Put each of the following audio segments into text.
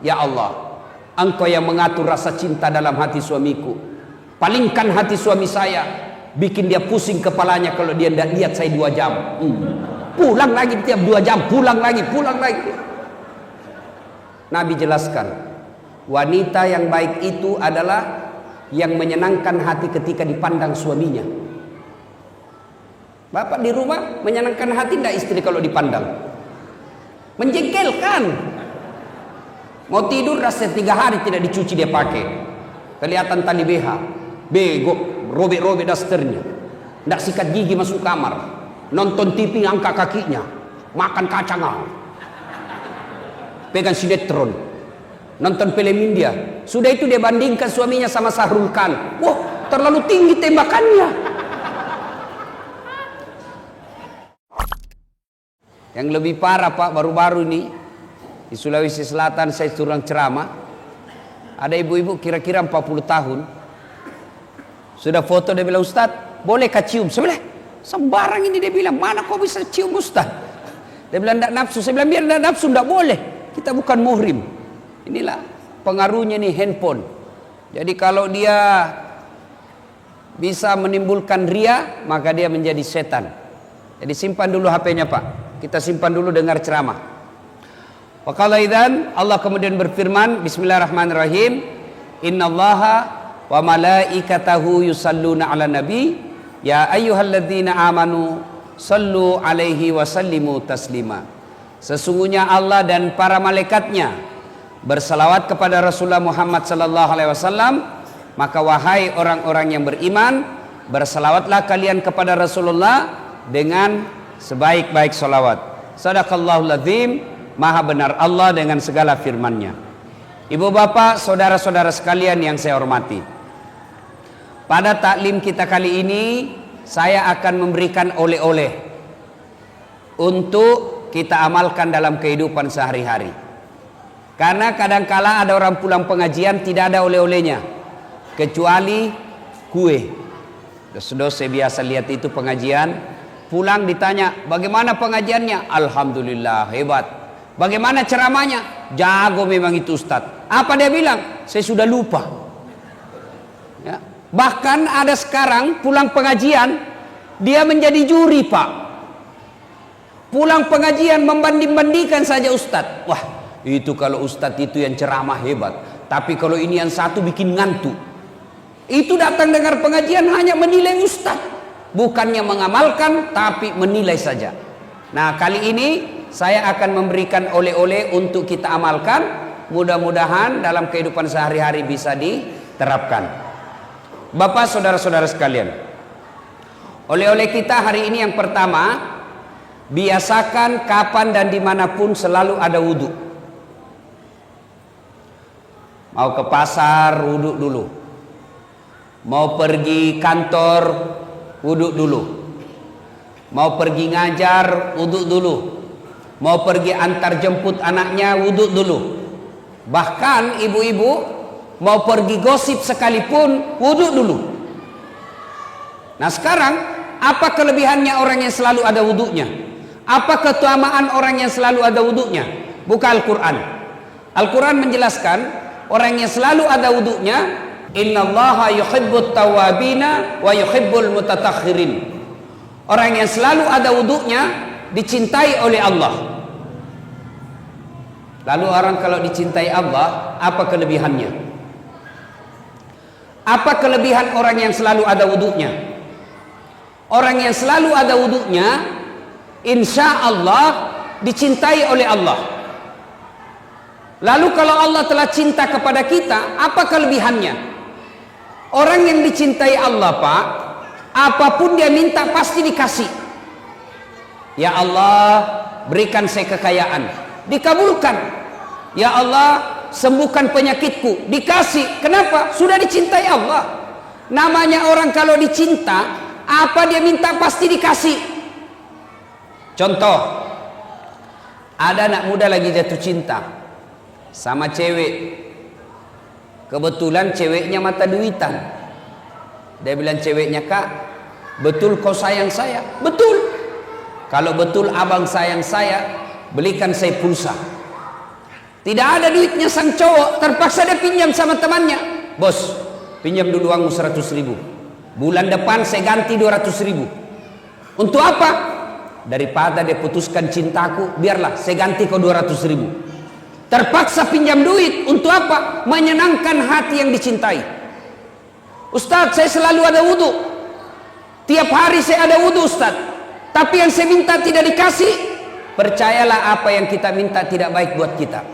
Ya Allah, Engkau yang mengatur rasa cinta dalam hati suamiku. Palingkan hati suami saya, bikin dia pusing kepalanya kalau dia tidak lihat saya 2 jam. Pulang lagi tiap 2 jam, pulang lagi. Nabi jelaskan, wanita yang baik itu adalah yang menyenangkan hati ketika dipandang suaminya. Bapak di rumah menyenangkan hati tidak istri kalau dipandang? Menjengkelkan. Mau tidur rasa 3 hari tidak dicuci dia pakai, kelihatan tali BH, bego, robek-robek dasternya, tidak sikat gigi masuk kamar, nonton TV angkat kakinya, makan kacang, pegang sinetron, nonton film India. Sudah itu dia bandingkan suaminya sama Sahrul Khan. Wah, terlalu tinggi tembakannya. Yang lebih parah Pak, baru-baru ini di Sulawesi Selatan saya turun ceramah. Ada ibu-ibu kira-kira 40 tahun. Sudah foto, dia bilang, Ustadz bolehkah cium? Saya bilang, sembarang ini dia bilang, mana kau bisa cium Ustadz? Dia bilang tidak nafsu. Saya bilang, biar tidak nafsu tidak boleh, kita bukan muhrim. Inilah pengaruhnya nih handphone. Jadi kalau dia bisa menimbulkan ria, maka dia menjadi setan. Jadi simpan dulu HP-nya Pak. Kita simpan dulu dengar ceramah. Wa qala idzan, Allah kemudian berfirman, bismillahirrahmanirrahim, innallaha wa malaikatahu yusalluna 'alan nabi ya ayyuhalladzina amanu sallu 'alaihi wa sallimu taslima. Sesungguhnya Allah dan para malaikatnya bersalawat kepada Rasulullah Muhammad sallallahu alaihi wasallam, maka wahai orang-orang yang beriman, bersalawatlah kalian kepada Rasulullah dengan sebaik-baik salawat. Sadaqallahul azim, maha benar Allah dengan segala firman-Nya. Ibu bapak, saudara-saudara sekalian yang saya hormati, pada taklim kita kali ini saya akan memberikan oleh-oleh untuk kita amalkan dalam kehidupan sehari-hari. Karena kadangkala ada orang pulang pengajian tidak ada oleh-olehnya kecuali kue. Sudah saya biasa lihat itu pengajian, pulang ditanya, bagaimana pengajiannya? Alhamdulillah, hebat. Bagaimana ceramahnya? Jago memang itu Ustadz. Apa dia bilang? Saya sudah lupa. Ya. Bahkan ada sekarang pulang pengajian, dia menjadi juri Pak. Pulang pengajian membanding-bandingkan saja Ustadz. Wah, itu kalau Ustadz itu yang ceramah hebat. Tapi kalau ini yang satu bikin ngantuk. Itu datang dengar pengajian hanya menilai Ustadz. Bukannya mengamalkan, tapi menilai saja. Nah, kali ini saya akan memberikan oleh-oleh untuk kita amalkan. Mudah-mudahan dalam kehidupan sehari-hari bisa diterapkan. Bapak, saudara-saudara sekalian, oleh-oleh kita hari ini yang pertama, biasakan kapan dan dimanapun selalu ada wudhu. Mau ke pasar, wudhu dulu. Mau pergi kantor, wudhu dulu. Mau pergi ngajar, wudhu dulu. Mau pergi antar jemput anaknya, wudhu dulu. Bahkan ibu-ibu mau pergi gosip sekalipun, wudhu dulu. Nah sekarang, apa kelebihannya orang yang selalu ada wudhunya? Apa keutamaan orang yang selalu ada wudhunya? Buka Al-Quran. Al-Quran menjelaskan, orang yang selalu ada wudhunya, innallaha yuhibbut tawabina wa yuhibbul mutatahhirin. Orang yang selalu ada wudhunya dicintai oleh Allah. Lalu orang kalau dicintai Allah, apa kelebihannya? Apa kelebihan orang yang selalu ada wudhunya? Orang yang selalu ada wudhunya, insya Allah dicintai oleh Allah. Lalu kalau Allah telah cinta kepada kita, apa kelebihannya? Orang yang dicintai Allah Pak, apapun dia minta pasti dikasih. Ya Allah, berikan saya kekayaan, dikabulkan. Ya Allah, sembuhkan penyakitku, dikasih. Kenapa? Sudah dicintai Allah. Namanya orang kalau dicinta, apa dia minta pasti dikasih. Contoh, ada anak muda lagi jatuh cinta sama cewek. Kebetulan ceweknya mata duitan. Dia bilang ceweknya, Kak, betul kau sayang saya? Betul. Kalau betul abang sayang saya, belikan saya pulsa. Tidak ada duitnya sang cowok, terpaksa dia pinjam sama temannya. Bos, pinjam dulu uangmu 100.000. Bulan depan saya ganti 200.000. Untuk apa? Daripada dia putuskan cintaku, biarlah saya ganti kau 200.000. Terpaksa pinjam duit. Untuk apa? Menyenangkan hati yang dicintai. Ustadz, saya selalu ada wudhu. Tiap hari saya ada wudhu, Ustadz. Tapi yang saya minta tidak dikasih. Percayalah, apa yang kita minta tidak baik buat kita.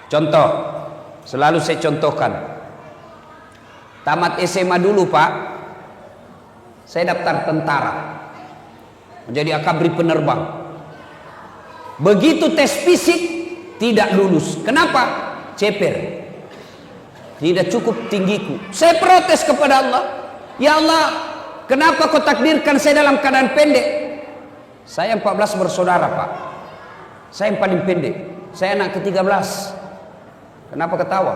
Contoh, selalu saya contohkan. Tamat SMA dulu, Pak, saya daftar tentara, menjadi akabri penerbang. Begitu tes fisik, tidak lulus. Kenapa? Ceper, tidak cukup tinggiku. Saya protes kepada Allah. Ya Allah, kenapa kau takdirkan saya dalam keadaan pendek? Saya 14 bersaudara, Pak. Saya yang paling pendek. Saya anak ke-13. Kenapa ketawa?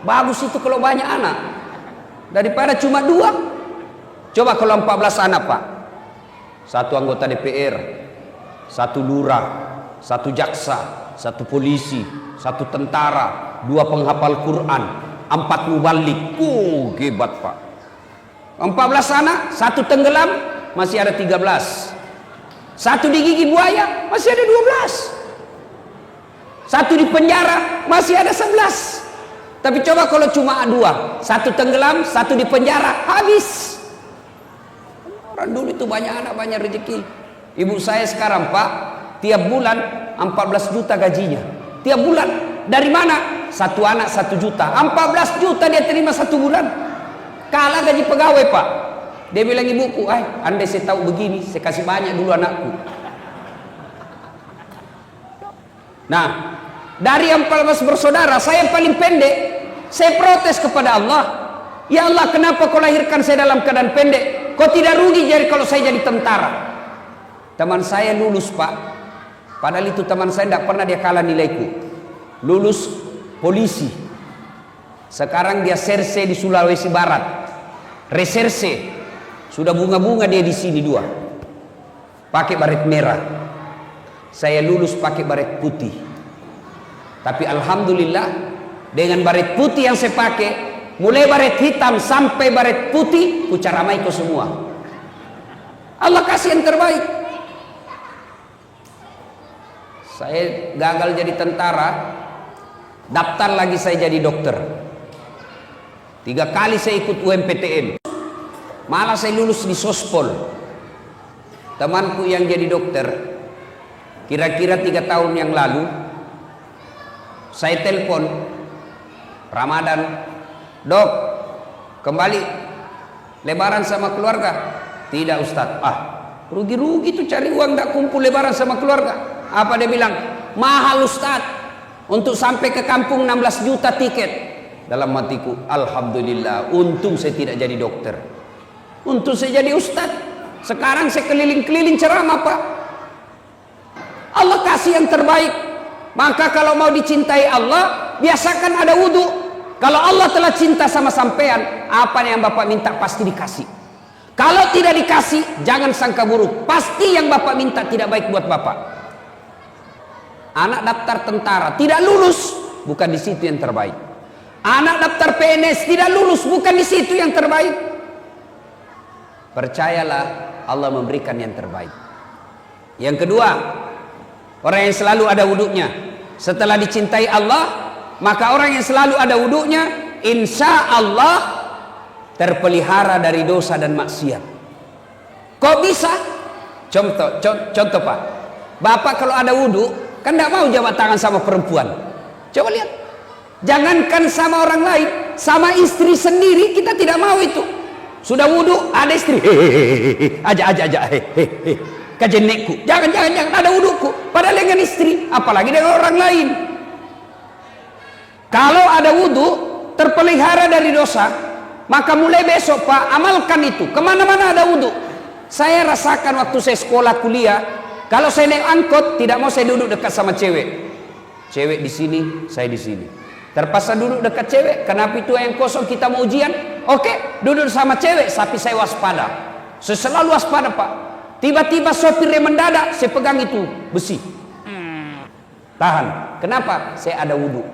Bagus itu kalau banyak anak, daripada cuma 2. Coba kalau 14 anak, Pak. 1 anggota DPR, 1 lurah, 1 jaksa, 1 polisi, 1 tentara, 2 penghafal Quran, 4 mubalik. Hebat, Pak. 14 anak, 1 tenggelam, masih ada 13. 1 digigit buaya, masih ada 12. 1 di penjara, masih ada 11. Tapi coba kalau cuma 2, 1 tenggelam, 1 di penjara, habis. Orang dulu itu banyak anak, banyak rezeki. Ibu saya sekarang, Pak, tiap bulan 14 juta gajinya. Tiap bulan. Dari mana? 1 anak 1 juta. 14 juta dia terima 1 bulan. Kalah gaji pegawai, Pak. Dia bilang, ibuku, andai saya tahu begini, saya kasih banyak dulu anakku. Nah, dari 14 bersaudara, saya yang paling pendek. Saya protes kepada Allah. Ya Allah, kenapa kau lahirkan saya dalam keadaan pendek? Kau tidak rugi jadi kalau saya jadi tentara. Teman saya lulus, Pak. Padahal itu teman saya tidak pernah dia kalah nilaiku. Lulus polisi. Sekarang dia serse di Sulawesi Barat. Reserse. Sudah bunga-bunga dia di sini 2. Pakai baret merah. Saya lulus pakai baret putih. Tapi alhamdulillah, dengan baret putih yang saya pakai, mulai baret hitam sampai baret putih, ku caramai kau semua. Allah kasih yang terbaik. Saya gagal jadi tentara, daftar lagi saya jadi dokter. 3 kali saya ikut UMPTN. Malah saya lulus di Sospol. Temanku yang jadi dokter, kira-kira 3 tahun yang lalu, saya telepon Ramadan, dok, kembali lebaran sama keluarga. Tidak, Ustadz. Rugi-rugi tuh cari uang, gak kumpul lebaran sama keluarga. Apa dia bilang? Mahal, Ustadz. Untuk sampai ke kampung 16 juta tiket. Dalam hatiku, alhamdulillah, untung saya tidak jadi dokter. Untung saya jadi Ustadz. Sekarang saya keliling-keliling ceramah, Pak. Allah kasih yang terbaik. Maka kalau mau dicintai Allah, biasakan ada wudhu. Kalau Allah telah cinta sama sampean, apa yang Bapak minta pasti dikasih. Kalau tidak dikasih, jangan sangka buruk. Pasti yang Bapak minta tidak baik buat Bapak. Anak daftar tentara tidak lulus, bukan di situ yang terbaik. Anak daftar PNS tidak lulus, bukan di situ yang terbaik. Percayalah, Allah memberikan yang terbaik. Yang kedua, orang yang selalu ada wudhunya. Setelah dicintai Allah, maka orang yang selalu ada wudhunya, insya Allah terpelihara dari dosa dan maksiat. Kok bisa? Contoh, Pak. Bapak kalau ada wudhu, kan tidak mau jabat tangan sama perempuan. Coba lihat. Jangankan sama orang lain, sama istri sendiri kita tidak mau itu. Sudah wudhu, ada istri, aja, kajenekku, jangan, ada wudhuku, padahal dengan istri, apalagi dengan orang lain. Kalau ada wudhu, terpelihara dari dosa, maka mulai besok, Pak, amalkan itu, kemana-mana ada wudhu. Saya rasakan waktu saya sekolah kuliah, kalau saya naik angkot, tidak mau saya duduk dekat sama cewek. Cewek di sini, saya di sini. Terpaksa duduk dekat cewek, kenapa itu yang kosong kita mau ujian? Oke, duduk sama cewek, tapi saya waspada. Saya selalu waspada, Pak. Tiba-tiba sopirnya mendadak, saya pegang itu besi. Tahan. Kenapa? Saya ada wudhu.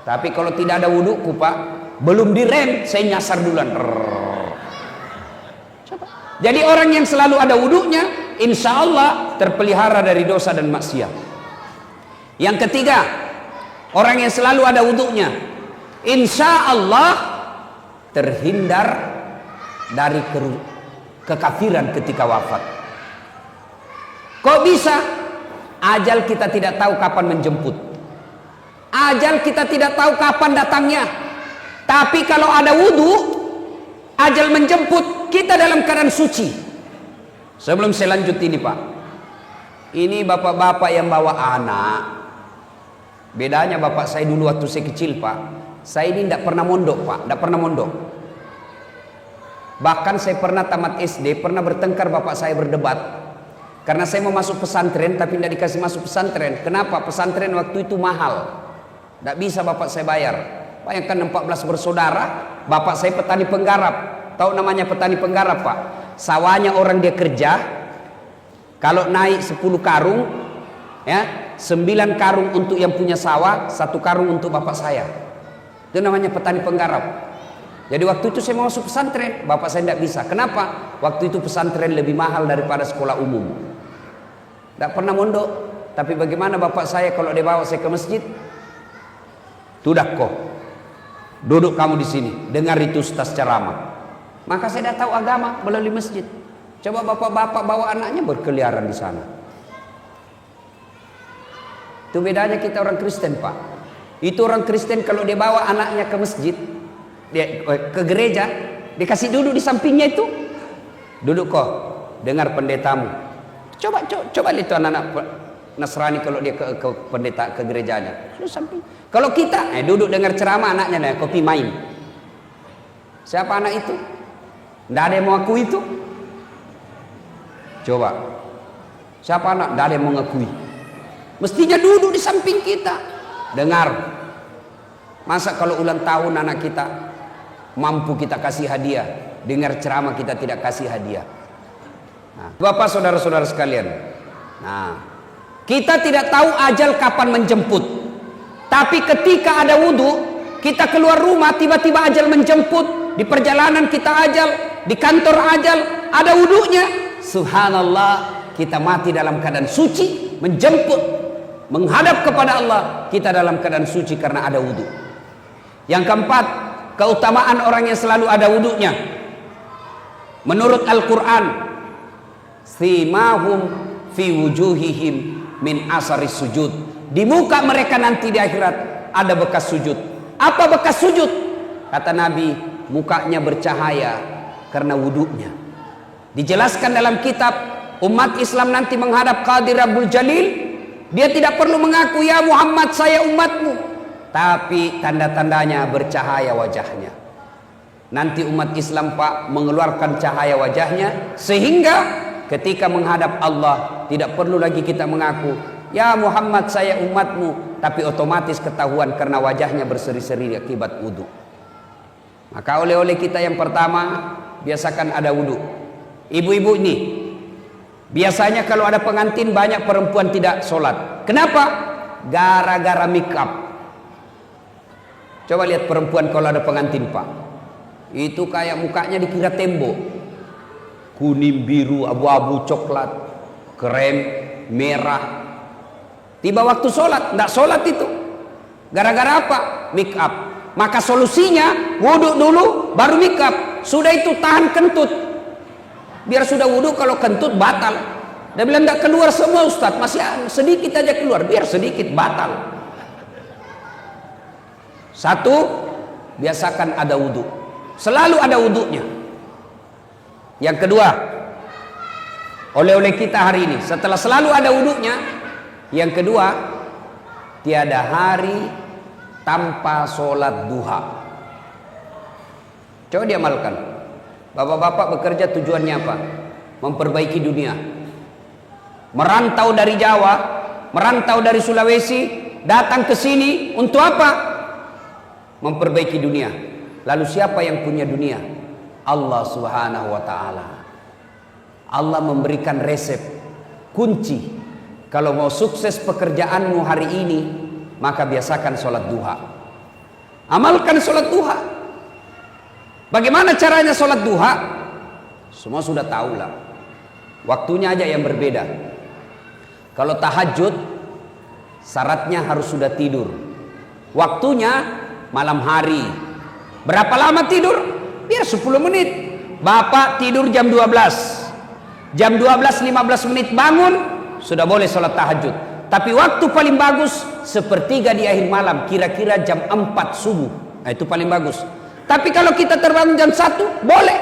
Tapi kalau tidak ada wudhuku Pak, belum direm, saya nyasar duluan. Coba. Jadi orang yang selalu ada wudhunya, insya Allah terpelihara dari dosa dan maksiat. Yang ketiga, orang yang selalu ada wudhunya, insya Allah terhindar dari kekafiran ketika wafat. Kok bisa? Ajal kita tidak tahu kapan menjemput. Ajal kita tidak tahu kapan datangnya. Tapi kalau ada wudhu, ajal menjemput, kita dalam keadaan suci. Sebelum saya lanjut ini Pak, ini bapak-bapak yang bawa anak. Bedanya bapak saya dulu waktu saya kecil Pak, saya ini tidak pernah mondok Pak, tidak pernah mondok. Bahkan saya pernah tamat SD, pernah bertengkar bapak saya berdebat. Karena saya mau masuk pesantren tapi tidak dikasih masuk pesantren. Kenapa? Pesantren waktu itu mahal. Tidak bisa bapak saya bayar. Bayangkan 14 bersaudara, bapak saya petani penggarap. Tahu namanya petani penggarap Pak? Sawahnya orang dia kerja, kalau naik 10 karung, ya 9 karung untuk yang punya sawah, 1 karung untuk bapak saya. Itu namanya petani penggarap. Jadi waktu itu saya mau masuk pesantren, bapak saya tidak bisa. Kenapa? Waktu itu pesantren lebih mahal daripada sekolah umum. Tidak pernah mondok. Tapi bagaimana bapak saya kalau dia bawa saya ke masjid? Sudah kok, duduk kamu di sini, dengar itu ustaz ceramah. Maka saya dah tahu agama melalui masjid. Coba bapak-bapak bawa anaknya berkeliaran di sana. Itu bedanya kita orang Kristen Pak. Itu orang Kristen kalau dia bawa anaknya ke masjid, dia ke gereja, dikasih duduk di sampingnya itu. Duduk kok, dengar pendetamu. Coba lihat anak-anak Nasrani kalau dia ke pendeta, ke gerejanya. Duduk samping. Kalau kita duduk dengar ceramah, anaknya kopi main. Siapa anak itu? Tidak ada yang mau ngaku itu. Coba. Siapa anak? Tidak ada yang mau ngakui. Mestinya duduk di samping kita. Dengar. Masa kalau ulang tahun anak kita mampu kita kasih hadiah, dengar ceramah kita tidak kasih hadiah. Nah, Bapak saudara-saudara sekalian. Nah, kita tidak tahu ajal kapan menjemput. Tapi ketika ada wudhu, kita keluar rumah tiba-tiba ajal menjemput. Di perjalanan kita ajal, di kantor ajal, ada wudhunya. Subhanallah, kita mati dalam keadaan suci, menjemput, menghadap kepada Allah. Kita dalam keadaan suci karena ada wudhu. Yang keempat, keutamaan orang yang selalu ada wudhunya. Menurut Al-Quran, simahum fi wujuhihim min asaris sujud. Di muka mereka nanti di akhirat ada bekas sujud. Apa bekas sujud? Kata Nabi, mukanya bercahaya karena wudhunya. Dijelaskan dalam kitab, umat Islam nanti menghadap Qadir Rabbul Jalil, dia tidak perlu mengaku ya Muhammad saya umatmu, tapi tanda-tandanya bercahaya wajahnya. Nanti umat Islam Pak mengeluarkan cahaya wajahnya, sehingga ketika menghadap Allah tidak perlu lagi kita mengaku ya Muhammad saya umatmu, tapi otomatis ketahuan karena wajahnya berseri-seri akibat wudhu. Maka oleh-oleh kita yang pertama, biasakan ada wudhu. Ibu-ibu ini biasanya kalau ada pengantin banyak perempuan tidak sholat. Kenapa? Gara-gara make up. Coba lihat perempuan kalau ada pengantin Pak, itu kayak mukanya dikira tembok, kuning, biru, abu-abu, coklat, krem, merah. Tiba waktu sholat, tidak sholat itu. Gara-gara apa? Make up. Maka solusinya wudhu dulu, baru make up. Sudah itu tahan kentut. Biar sudah wudhu, kalau kentut batal. Dia bilang tidak keluar semua Ustaz, masih sedikit aja keluar. Biar sedikit batal. Satu, biasakan ada wudhu. Selalu ada wudhunya. Yang kedua, oleh-oleh kita hari ini, setelah selalu ada wudhunya, yang kedua, tiada hari tanpa sholat duha. Coba diamalkan. Bapak-bapak bekerja tujuannya apa? Memperbaiki dunia. Merantau dari Jawa, merantau dari Sulawesi, datang ke sini untuk apa? Memperbaiki dunia. Lalu siapa yang punya dunia? Allah Subhanahu wa ta'ala. Allah memberikan resep, kunci Kalau mau sukses pekerjaanmu hari ini, maka biasakan sholat duha. Amalkan sholat duha. Bagaimana caranya sholat duha? Semua sudah tahu lah. Waktunya aja yang berbeda. Kalau tahajud, syaratnya harus sudah tidur. Waktunya malam hari. Berapa lama tidur? Biar 10 menit. Bapak tidur jam 12. Jam 12.15 menit bangun, sudah boleh sholat tahajud. Tapi waktu paling bagus sepertiga di akhir malam, kira-kira jam 4 subuh. Nah, itu paling bagus. Tapi kalau kita terbangun jam 1, boleh.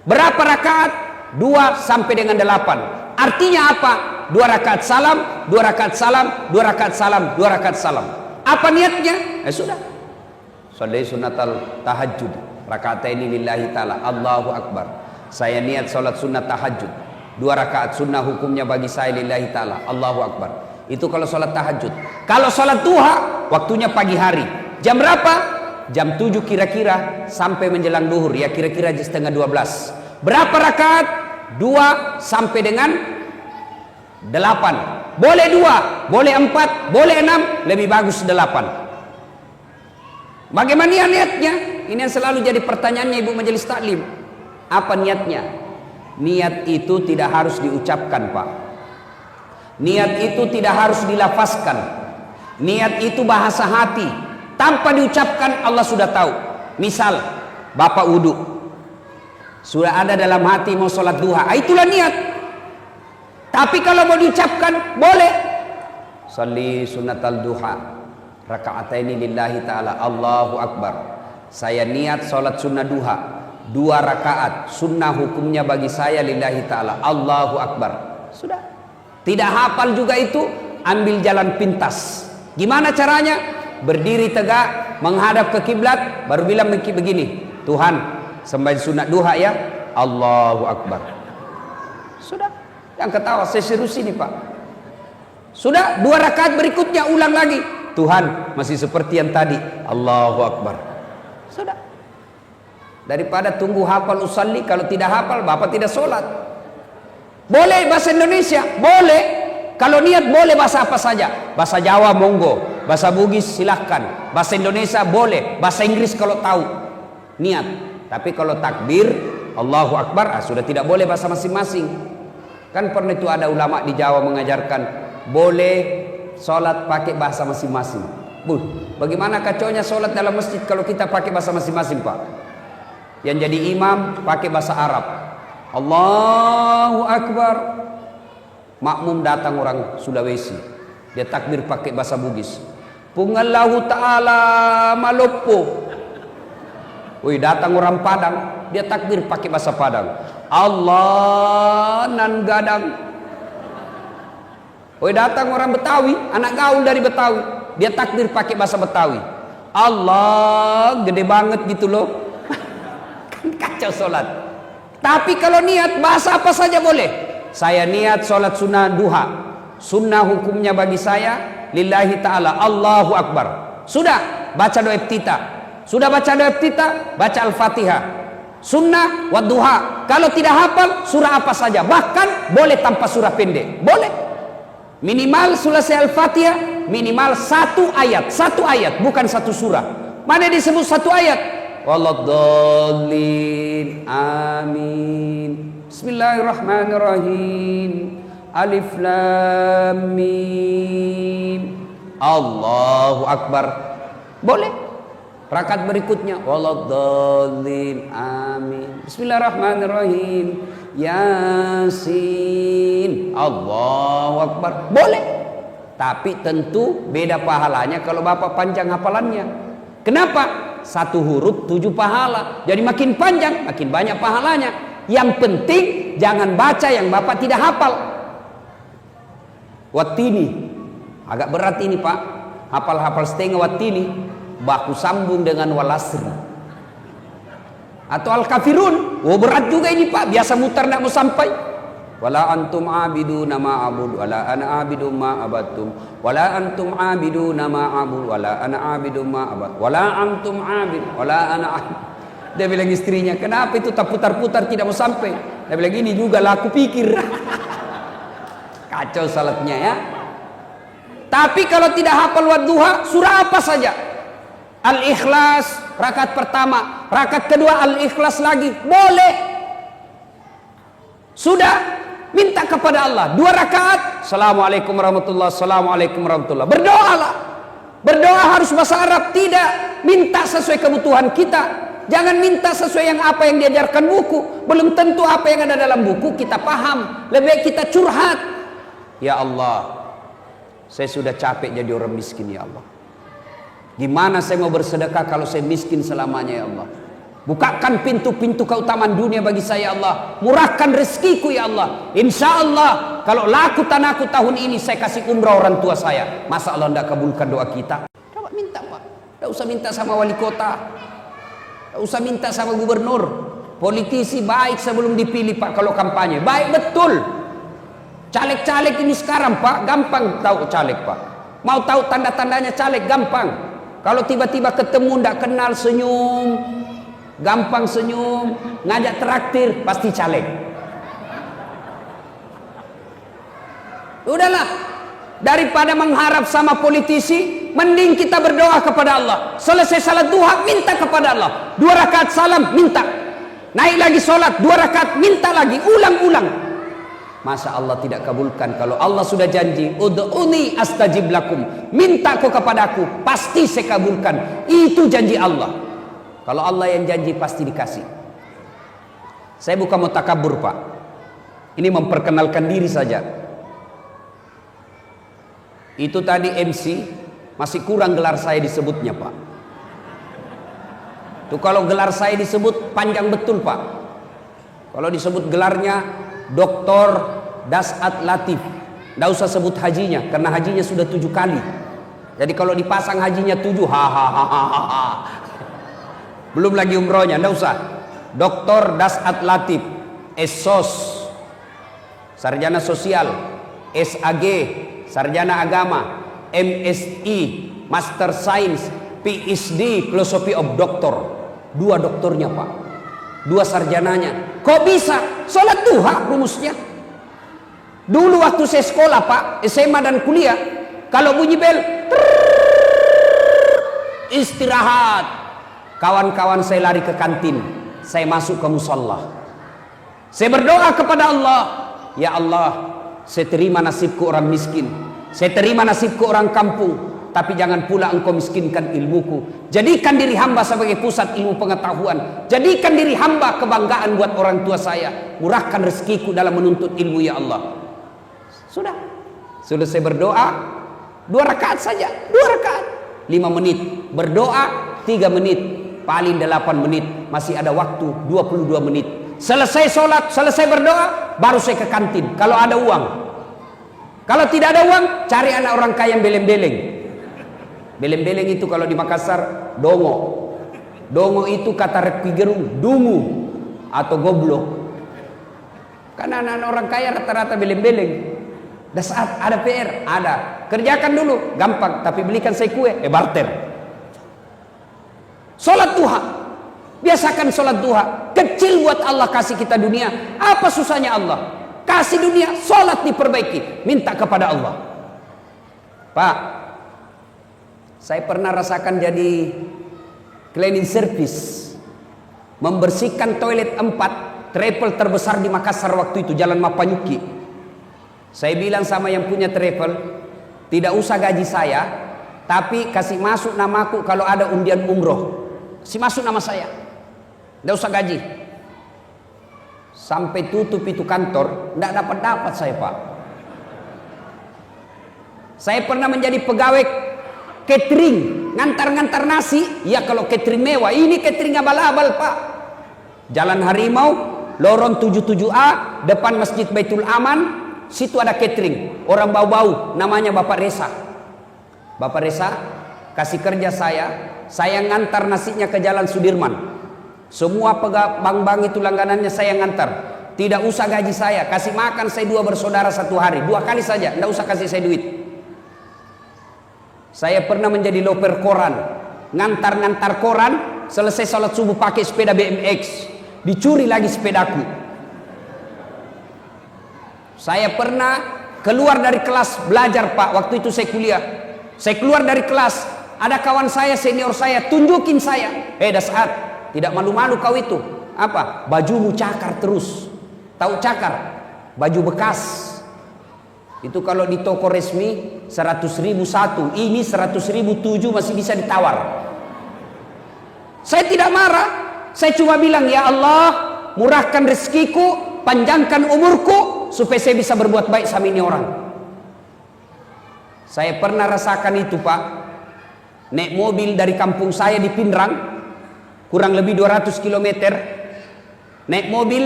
Berapa rakaat? 2 sampai dengan 8. Artinya apa? 2 rakaat salam, 2 rakaat salam, 2 rakaat salam, 2 rakaat salam. Apa niatnya? Sudah. Sholli sunnatal tahajud. Rakataini lillahi ta'ala. Allahu Akbar. Saya niat sholat sunnah tahajud. 2 rakaat sunnah hukumnya bagi saya lillahi ta'ala. Allahu Akbar. Itu kalau sholat tahajud. Kalau sholat duha, waktunya pagi hari. Jam berapa? Jam 7 kira-kira sampai menjelang duhur. Ya kira-kira setengah 12. Berapa rakaat? 2 sampai dengan 8. Boleh 2, boleh 4, boleh 6. Lebih bagus 8. Bagaimana niatnya? Ini yang selalu jadi pertanyaannya ibu majelis taklim. Apa niatnya? Niat itu tidak harus diucapkan, Pak. Niat itu tidak harus dilafazkan. Niat itu bahasa hati. Tanpa diucapkan Allah sudah tahu. Misal Bapak wudhu, sudah ada dalam hati mau sholat duha, itulah niat. Tapi kalau mau diucapkan boleh. Sholli sunnatal duha raka'ataini lillahi ta'ala. Allahu Akbar. Saya niat sholat sunnah duha 2 rakaat sunnah hukumnya bagi saya lillahi ta'ala. Allahu Akbar. Sudah. Tidak hafal juga itu, ambil jalan pintas. Gimana caranya? Berdiri tegak menghadap ke kiblat, baru bilang begini, Tuhan sembahyang sunat duha ya. Allahu Akbar. Sudah. Yang ketawa saya serius ini, Pak. Sudah. 2 rakaat berikutnya ulang lagi, Tuhan masih seperti yang tadi. Allahu Akbar. Sudah. Daripada tunggu hafal usalli, kalau tidak hafal Bapak tidak sholat. Boleh bahasa Indonesia, boleh. Kalau niat boleh bahasa apa saja. Bahasa Jawa monggo, bahasa Bugis silahkan, bahasa Indonesia boleh, bahasa Inggris kalau tahu niat. Tapi kalau takbir Allahu Akbar, sudah tidak boleh bahasa masing-masing. Kan pernah itu ada ulama di Jawa mengajarkan boleh sholat pakai bahasa masing-masing. Bagaimana kacaunya sholat dalam masjid kalau kita pakai bahasa masing-masing, Pak? Yang jadi imam pakai bahasa Arab, Allahu Akbar. Makmum datang orang Sulawesi, dia takbir pakai bahasa Bugis, Pungallahu ta'ala malopo. Woi, datang orang Padang, dia takbir pakai bahasa Padang, Allah nan gadang. Woi, datang orang Betawi, anak gaul dari Betawi, dia takbir pakai bahasa Betawi, Allah gede banget gitu loh. Kan kacau sholat. Tapi kalau niat bahasa apa saja boleh. Saya niat sholat sunnah duha, sunnah hukumnya bagi saya lillahi ta'ala. Allahu Akbar. Sudah baca doa iftitah. Sudah baca doa iftitah, baca Al-Fatihah. Sunnah wa duha. Kalau tidak hafal surah apa saja, bahkan boleh tanpa surah pendek, boleh. Minimal selesai Al-Fatihah, minimal 1 ayat, 1 ayat, bukan 1 surah. Mana disebut 1 ayat? Waladhdallin. Amin. Bismillahirrahmanirrahim. Alif lam mim. Allahu Akbar. Boleh. Rakaat berikutnya waladhdallin. Amin. Bismillahirrahmanirrahim. Yasin. Allahu Akbar. Boleh. Tapi tentu beda pahalanya kalau Bapak panjang hafalannya. Kenapa? 1 huruf 7 pahala. Jadi makin panjang makin banyak pahalanya. Yang penting jangan baca yang Bapak tidak hafal. Wattini agak berat ini, Pak. Hafal-hafal setengah wattini, baku sambung dengan walasri. Atau al-kafirun, berat juga ini, Pak. Biasa mutar tidak mau sampai. Wala antum abiduna ma abud wala ana abidu ma abattum wala antum abiduna ma abud wala ana abidu ma abad wala antum abid wala ana abid. Dia bilang istrinya, kenapa itu tak putar-putar tidak mau sampai? Dia bilang, ini juga lah aku pikir. Kacau salatnya ya. Tapi kalau tidak hafal wadduha, surah apa saja. Al-Ikhlas rakaat pertama, rakaat kedua Al-Ikhlas lagi, boleh. Sudah, minta kepada Allah 2 rakaat. Assalamualaikum warahmatullahi, assalamualaikum warahmatullahi. Berdoalah. Berdoa harus bahasa Arab, tidak minta sesuai kebutuhan kita. Jangan minta sesuai yang apa yang diajarkan buku. Belum tentu apa yang ada dalam buku kita paham. Lebih baik kita curhat. Ya Allah, saya sudah capek jadi orang miskin ya Allah. Gimana saya mau bersedekah kalau saya miskin selamanya ya Allah. Bukakan pintu-pintu keutamaan dunia bagi saya ya Allah. Murahkan rezekiku ya Allah. Insya Allah kalau laku tanahku tahun ini saya kasih umrah orang tua saya. Masa Allah tidak kabulkan doa kita? Coba minta Pak. Tidak usah minta sama wali kota. Tidak usah minta sama gubernur. Politisi baik sebelum dipilih Pak kalau kampanye. Baik betul. Caleg-caleg ini sekarang Pak, gampang tahu caleg Pak. Mau tahu tanda-tandanya caleg gampang. Kalau tiba-tiba ketemu ndak kenal senyum, gampang senyum, ngajak traktir pasti caleg. Udahlah, daripada mengharap sama politisi, mending kita berdoa kepada Allah. Selesai salat duha minta kepada Allah. 2 rakaat salam minta. Naik lagi sholat 2 rakaat minta lagi, ulang-ulang. Masa Allah tidak kabulkan? Kalau Allah sudah janji, ud'uni astajib lakum, minta kau kepadaku, pasti saya kabulkan. Itu janji Allah. Kalau Allah yang janji pasti dikasih. Saya bukan mau takabur Pak, ini memperkenalkan diri saja. Itu tadi MC masih kurang gelar saya disebutnya Pak. Tuh kalau gelar saya disebut panjang betul Pak. Kalau disebut gelarnya Doktor Dasat Latif, tidak usah sebut hajinya karena hajinya sudah 7 kali. Jadi kalau dipasang hajinya 7, hahaha. Belum lagi umrohnya, tidak usah. Doktor Dasat Latif, SOS, Sarjana Sosial, SAG, Sarjana Agama, MSI, Master Science, PhD, Philosophy of Doctor. 2 doktornya Pak, 2 sarjananya. Kok bisa? Sholat duha rumusnya. Dulu waktu saya sekolah Pak, SMA dan kuliah, kalau bunyi bel, istirahat. Kawan-kawan saya lari ke kantin, saya masuk ke musola. Saya berdoa kepada Allah, ya Allah, saya terima nasibku orang miskin, saya terima nasibku orang kampung, tapi jangan pula engkau miskinkan ilmuku. Jadikan diri hamba sebagai pusat ilmu pengetahuan. Jadikan diri hamba kebanggaan buat orang tua saya. Murahkan rezekiku dalam menuntut ilmu ya Allah. Sudah saya berdoa 2 rakaat saja, 2 rakaat 5 menit, berdoa 3 menit, paling 8 menit, masih ada waktu 22 menit. Selesai sholat, selesai berdoa, baru saya ke kantin kalau ada uang. Kalau tidak ada uang, cari anak orang kaya yang beleng-beleng. Beleng-beleng itu kalau di Makassar dongo. Dongo itu kata Repi Gerung dungu atau goblok. Karena anak-anak orang kaya rata-rata beleng-beleng. Dan saat ada PR, ada. Kerjakan dulu, gampang. Tapi belikan saya kue, barter. Sholat duha. Biasakan sholat duha. Kecil buat Allah kasih kita dunia. Apa susahnya Allah? Kasih dunia, sholat diperbaiki. Minta kepada Allah. Pak, saya pernah rasakan jadi cleaning service. Membersihkan toilet 4 travel terbesar di Makassar waktu itu, Jalan Mapanyuki. Saya bilang sama yang punya travel, tidak usah gaji saya, tapi kasih masuk namaku kalau ada undian umroh. Kasih masuk nama saya, tidak usah gaji. Sampai tutup itu kantor, tidak dapat saya Pak. Saya pernah menjadi pegawai catering, ngantar-ngantar nasi. Ya kalau catering mewah, ini catering abal-abal Pak. Jalan Harimau, lorong 77A, depan Masjid Baitul Aman. Situ ada catering, orang bau-bau, namanya Bapak Resa. Bapak Resa kasih kerja saya ngantar nasinya ke Jalan Sudirman. Semua bank-bank itu langganannya saya ngantar. Tidak usah gaji saya, kasih makan saya 2 bersaudara 1 hari, 2 kali saja, tidak usah kasih saya duit. Saya pernah menjadi loper koran, ngantar-ngantar koran, selesai sholat subuh pakai sepeda BMX, dicuri lagi sepedaku. Saya pernah keluar dari kelas belajar Pak, waktu itu saya kuliah. Saya keluar dari kelas, ada kawan saya, senior saya, tunjukin saya. Dasar, tidak malu-malu kau itu. Apa? Bajumu cakar terus. Tahu cakar? Baju bekas. Itu kalau di toko resmi 100.000 satu, ini 100.000 7 masih bisa ditawar. Saya tidak marah, saya cuma bilang, ya Allah, murahkan rezekiku, panjangkan umurku, supaya saya bisa berbuat baik sama ini orang. Saya pernah rasakan itu Pak, naik mobil dari kampung saya di Pindrang, kurang lebih 200 km, naik mobil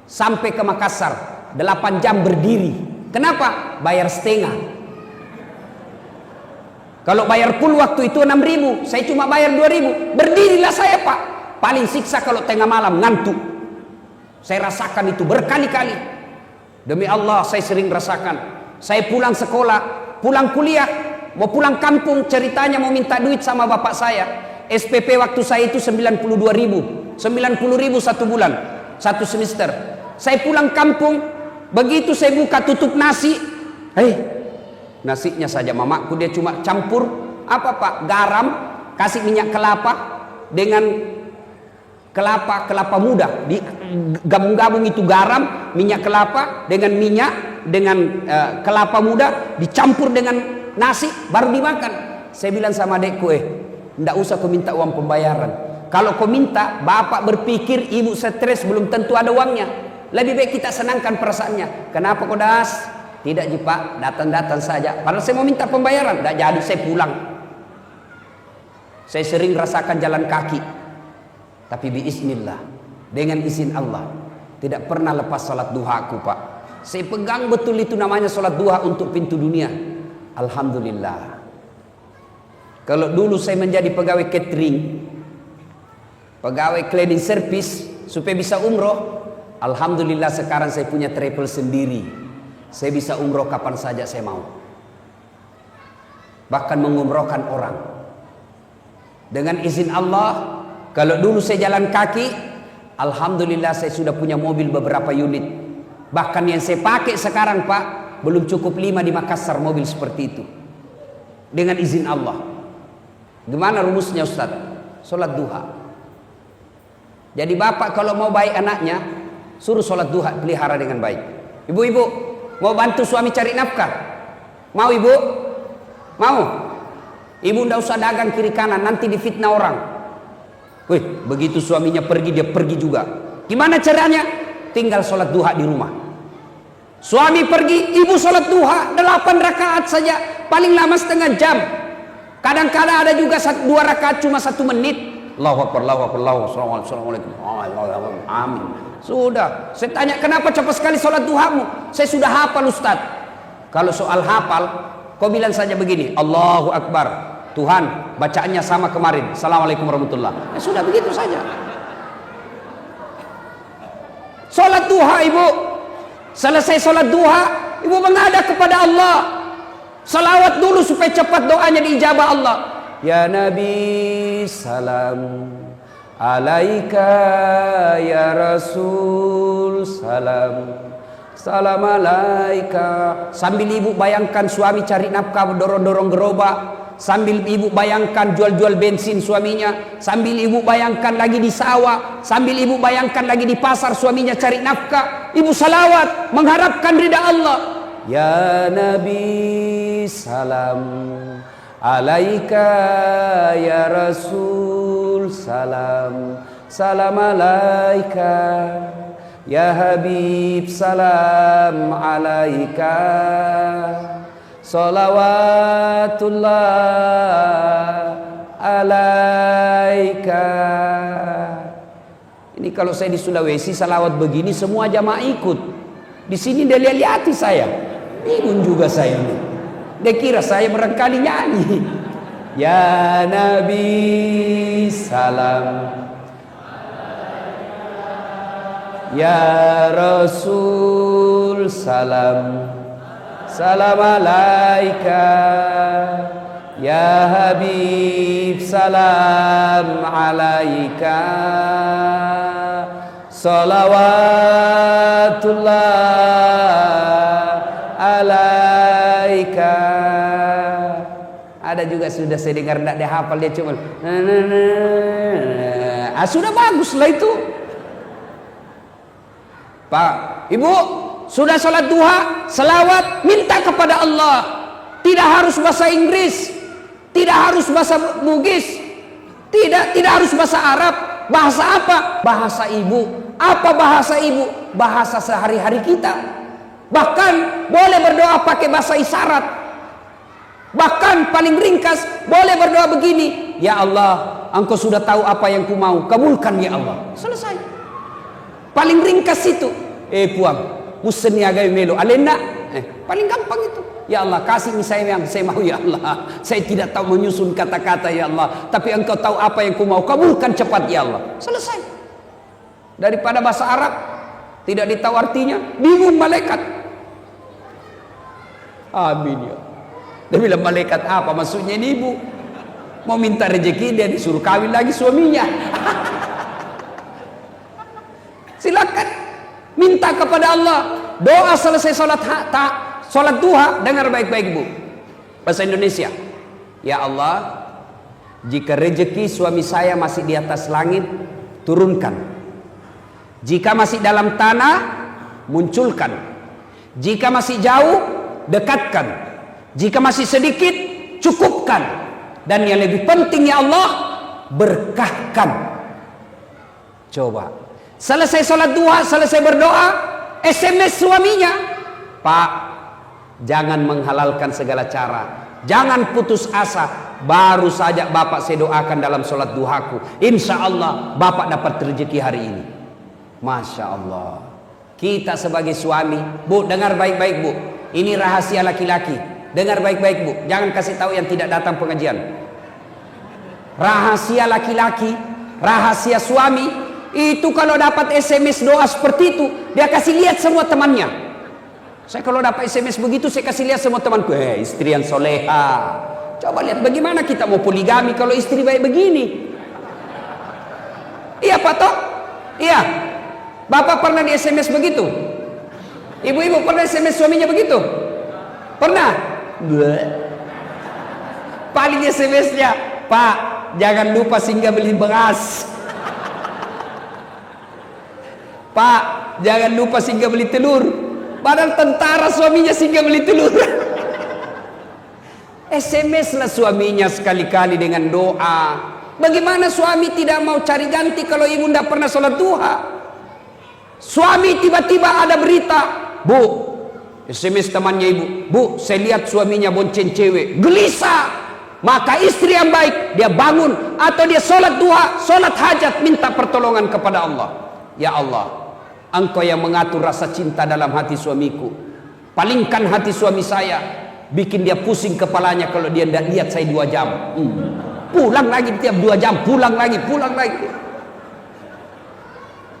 sampai ke Makassar, 8 jam berdiri. Kenapa? Bayar setengah. Kalau bayar full waktu itu 6.000, saya cuma bayar 2.000. Berdirilah saya Pak. Paling siksa kalau tengah malam ngantuk. Saya rasakan itu berkali-kali. Demi Allah saya sering rasakan. Saya pulang sekolah, pulang kuliah, mau pulang kampung, ceritanya mau minta duit sama bapak saya. SPP waktu saya itu 92.000, 90.000 satu bulan, satu semester. Saya pulang kampung, begitu saya buka tutup nasi, nasinya saja mamaku dia cuma campur apa Pak? Garam, kasih minyak kelapa dengan kelapa muda, digabung-gabung itu garam, minyak kelapa dengan minyak dengan kelapa muda dicampur dengan nasi baru dimakan. Saya bilang sama adekku, ndak usah kau minta uang pembayaran. Kalau kau minta, bapak berpikir ibu stres, belum tentu ada uangnya. Lebih baik kita senangkan perasaannya. Kenapa kau das? Tidak Pak, datang-datang saja. Padahal saya mau minta pembayaran, tidak jadi, saya pulang. Saya sering rasakan jalan kaki, tapi biiznillah, dengan izin Allah, tidak pernah lepas salat duha aku Pak. Saya pegang betul itu namanya salat duha untuk pintu dunia. Alhamdulillah. Kalau dulu saya menjadi pegawai catering, pegawai cleaning service supaya bisa umroh, alhamdulillah sekarang saya punya travel sendiri. Saya bisa umroh kapan saja saya mau. Bahkan mengumrohkan orang. Dengan izin Allah, kalau dulu saya jalan kaki, alhamdulillah saya sudah punya mobil beberapa unit. Bahkan yang saya pakai sekarang Pak, belum cukup 5 di Makassar mobil seperti itu. Dengan izin Allah. Gimana rumusnya Ustaz? Sholat duha. Jadi bapak kalau mau baik anaknya, suruh sholat duha, pelihara dengan baik. Ibu-ibu, mau bantu suami cari nafkah? Mau ibu? Mau? Ibu ndak usah dagang kiri kanan, nanti difitnah orang. Wih, begitu suaminya pergi, dia pergi juga. Gimana caranya? Tinggal sholat duha di rumah. Suami pergi, ibu sholat duha 8 rakaat saja, paling lama setengah jam. Kadang-kadang ada juga 2 rakaat cuma 1 menit. Allahu Akbar, Allahu Akbar, Allahu Akbar, Assalamualaikum. Amin. Sudah. Saya tanya, kenapa cepat sekali sholat duhamu? Saya sudah hafal Ustaz. Kalau soal hafal, kau bilang saja begini, Allahu Akbar. Tuhan, bacaannya sama kemarin. Assalamualaikum warahmatullahi. Sudah begitu saja. Sholat duha ibu. Selesai sholat duha, ibu menghadap kepada Allah. Salawat dulu supaya cepat doanya diijabah Allah. Ya Nabi salam alaika, ya Rasul salam, salam alaika. Sambil ibu bayangkan suami cari nafkah, dorong-dorong gerobak, sambil ibu bayangkan jual-jual bensin suaminya, sambil ibu bayangkan lagi di sawah, sambil ibu bayangkan lagi di pasar suaminya cari nafkah, ibu salawat mengharapkan ridha Allah. Ya Nabi salam alaika, ya Rasul salam, salam alaika, ya Habib salam alaika, salawatullah alaika. Ini kalau saya di Sulawesi salawat begini semua jamaah ikut. Di sini dia lihat saya, bingung juga saya ini. Dia kira saya barangkali nyanyi. Ya Nabi salam, ya Rasul salam, salam alaika, ya Habib salam alaika, salawatullah alaika. juga sudah saya dengar, tidak dia hafal, dia cuma sudah bagus lah itu. Pak, Ibu, sudah sholat duha, selawat, minta kepada Allah. Tidak harus bahasa Inggris, tidak harus bahasa Bugis, tidak harus bahasa Arab. Bahasa apa? Bahasa ibu. Apa bahasa ibu? Bahasa sehari-hari kita. Bahkan boleh berdoa pakai bahasa isyarat. Bahkan paling ringkas boleh berdoa begini, ya Allah, Engkau sudah tahu apa yang ku mau, kabulkan ya Allah. Selesai. Paling ringkas itu. Puang, musen ya gawe melo alena. Paling gampang itu. Ya Allah, kasih saya yang saya mau ya Allah. Saya tidak tahu menyusun kata-kata ya Allah, tapi Engkau tahu apa yang ku mau, kabulkan cepat ya Allah. Selesai. Daripada bahasa Arab tidak ditahu artinya, bingung malaikat. Amin ya. Dia bilang, malaikat apa maksudnya ini ibu? Mau minta rezeki, dia disuruh kawin lagi suaminya. Silakan minta kepada Allah. Doa selesai sholat duha, dengar baik-baik bu. Bahasa Indonesia. Ya Allah, jika rezeki suami saya masih di atas langit, turunkan. Jika masih dalam tanah, munculkan. Jika masih jauh, dekatkan. Jika masih sedikit, cukupkan. Dan yang lebih penting ya Allah, berkahkan. Coba. Selesai sholat duha, selesai berdoa, SMS suaminya. Pak, jangan menghalalkan segala cara. Jangan putus asa. Baru saja Bapak saya doakan dalam sholat duhaku. Insya Allah Bapak dapat rezeki hari ini. Masya Allah. Kita sebagai suami, bu, dengar baik-baik bu. Ini rahasia laki-laki. Dengar baik-baik bu. Jangan kasih tahu yang tidak datang pengajian. Rahasia laki-laki, rahasia suami. Itu kalau dapat SMS doa seperti itu, dia kasih lihat semua temannya. Saya kalau dapat SMS begitu, saya kasih lihat semua temanku. Istri yang soleha. Coba lihat bagaimana kita mau poligami kalau istri baik begini. Iya Pak Tok? Iya. Bapak pernah di SMS begitu? Ibu-ibu pernah SMS suaminya begitu? Pernah? Paling SMS-nya, Pak, jangan lupa singgah beli beras. Pak, jangan lupa singgah beli telur. Padahal tentara suaminya singgah beli telur. SMS lah suaminya sekali-kali dengan doa. Bagaimana suami tidak mau cari ganti kalau ibu tidak pernah sholat duha? Suami tiba-tiba ada berita, bu, SMS temannya ibu, bu, saya lihat suaminya bonceng cewek, gelisah. Maka istri yang baik, dia bangun atau dia sholat duha, sholat hajat, minta pertolongan kepada Allah. Ya Allah, Engkau yang mengatur rasa cinta dalam hati suamiku. Palingkan hati suami saya, bikin dia pusing kepalanya kalau dia tidak lihat saya 2 jam. Pulang lagi tiap 2 jam, pulang lagi.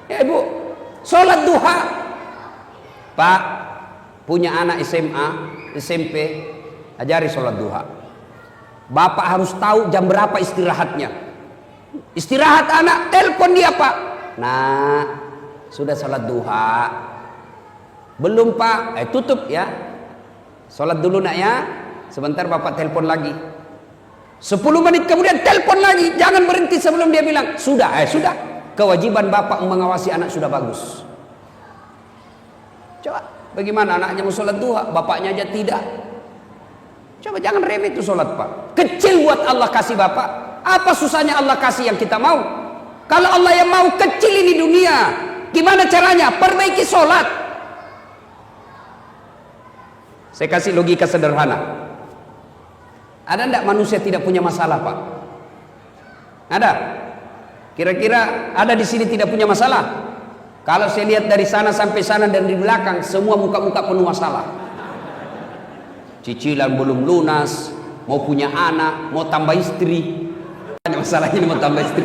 Ya ibu, sholat duha. Pak, punya anak SMA, SMP, ajari sholat duha. Bapak harus tahu jam berapa istirahatnya. Istirahat anak, telepon dia Pak. Nah, sudah sholat duha? Belum Pak? Tutup ya. Sholat dulu nak ya. Sebentar Bapak telepon lagi. 10 menit kemudian telepon lagi. Jangan berhenti sebelum dia bilang sudah. Sudah. Kewajiban Bapak mengawasi anak sudah bagus. Coba, bagaimana anaknya mau sholat duha, bapaknya aja tidak. Coba jangan remeh itu sholat Pak. Kecil buat Allah kasih Bapak. Apa susahnya Allah kasih yang kita mau? Kalau Allah yang mau kecil ini dunia, gimana caranya? Perbaiki sholat. Saya kasih logika sederhana. Ada enggak manusia tidak punya masalah Pak? Ada? Kira-kira ada di sini tidak punya masalah? Kalau saya lihat dari sana sampai sana dan di belakang, semua muka-muka penuh masalah. Cicilan belum lunas, mau punya anak, mau tambah istri. Masalahnya mau tambah istri.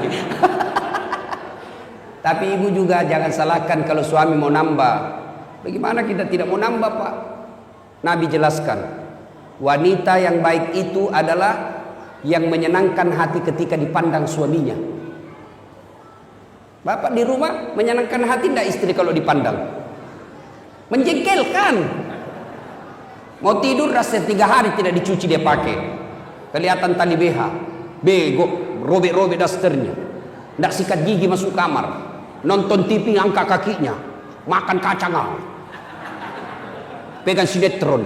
Tapi ibu juga jangan salahkan kalau suami mau nambah. Bagaimana kita tidak mau nambah Pak? Nabi jelaskan, wanita yang baik itu adalah yang menyenangkan hati ketika dipandang suaminya. Bapak di rumah menyenangkan hati tidak istri kalau dipandang? Menjengkelkan. Mau tidur rasa 3 hari tidak dicuci dia pakai. kelihatan tali BH, bego, robek-robek dasternya, ndak sikat gigi masuk kamar, nonton TV angkat kakinya, makan kacang, pegang sinetron,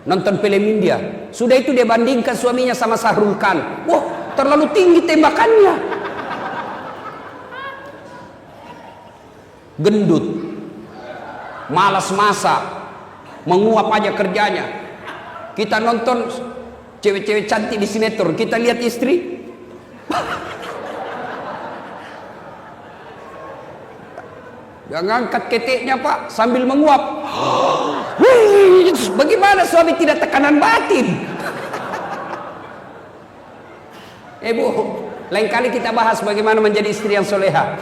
nonton film India. Sudah itu dia bandingkan suaminya sama Sahrul Khan. Wah, terlalu tinggi tembakannya. Gendut, malas masak, menguap aja kerjanya. Kita nonton cewek-cewek cantik di sinetron, kita lihat istri. Dia ngangkat keteknya Pak sambil menguap. Bagaimana suami tidak tekanan batin? Bu, lain kali kita bahas bagaimana menjadi istri yang soleha.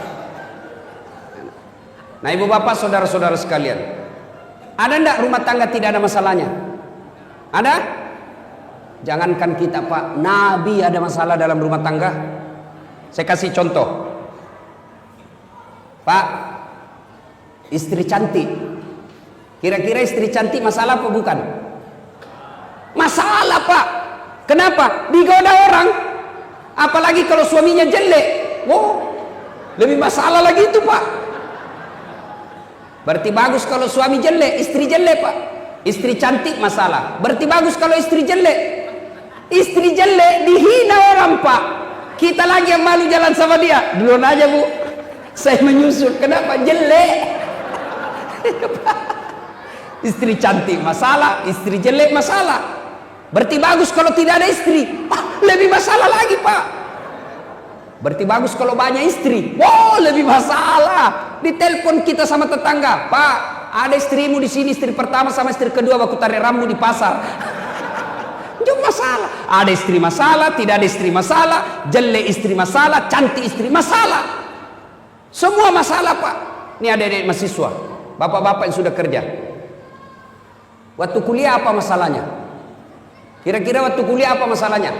Nah ibu bapak saudara-saudara sekalian, ada enggak rumah tangga tidak ada masalahnya? Ada? Jangankan kita Pak, Nabi ada masalah dalam rumah tangga. Saya kasih contoh. Pak, istri cantik. Kira-kira istri cantik masalah apa bukan? Masalah Pak. Kenapa? Digoda orang. Apalagi kalau suaminya jelek. Wow, lebih masalah lagi itu Pak. Berarti bagus kalau suami jelek, istri jelek Pak. Istri cantik masalah. Berarti bagus kalau istri jelek. Istri jelek dihina orang Pak. Kita lagi yang malu jalan sama dia. Duluan aja Bu, saya menyusul. Kenapa? Jelek. Istri cantik masalah, istri jelek masalah. Berarti bagus kalau tidak ada istri. Lebih masalah lagi Pak. Berarti bagus kalau banyak istri. Wow, lebih masalah. Ditelepon kita sama tetangga, Pak, ada istrimu di sini, istri pertama sama istri kedua baku tarik rambut di pasar. Itu masalah. Ada istri masalah, tidak ada istri masalah, jelek istri masalah, cantik istri masalah. Semua masalah Pak. Ini adik-adik mahasiswa, bapak-bapak yang sudah kerja. Waktu kuliah apa masalahnya? Kira-kira waktu kuliah apa masalahnya?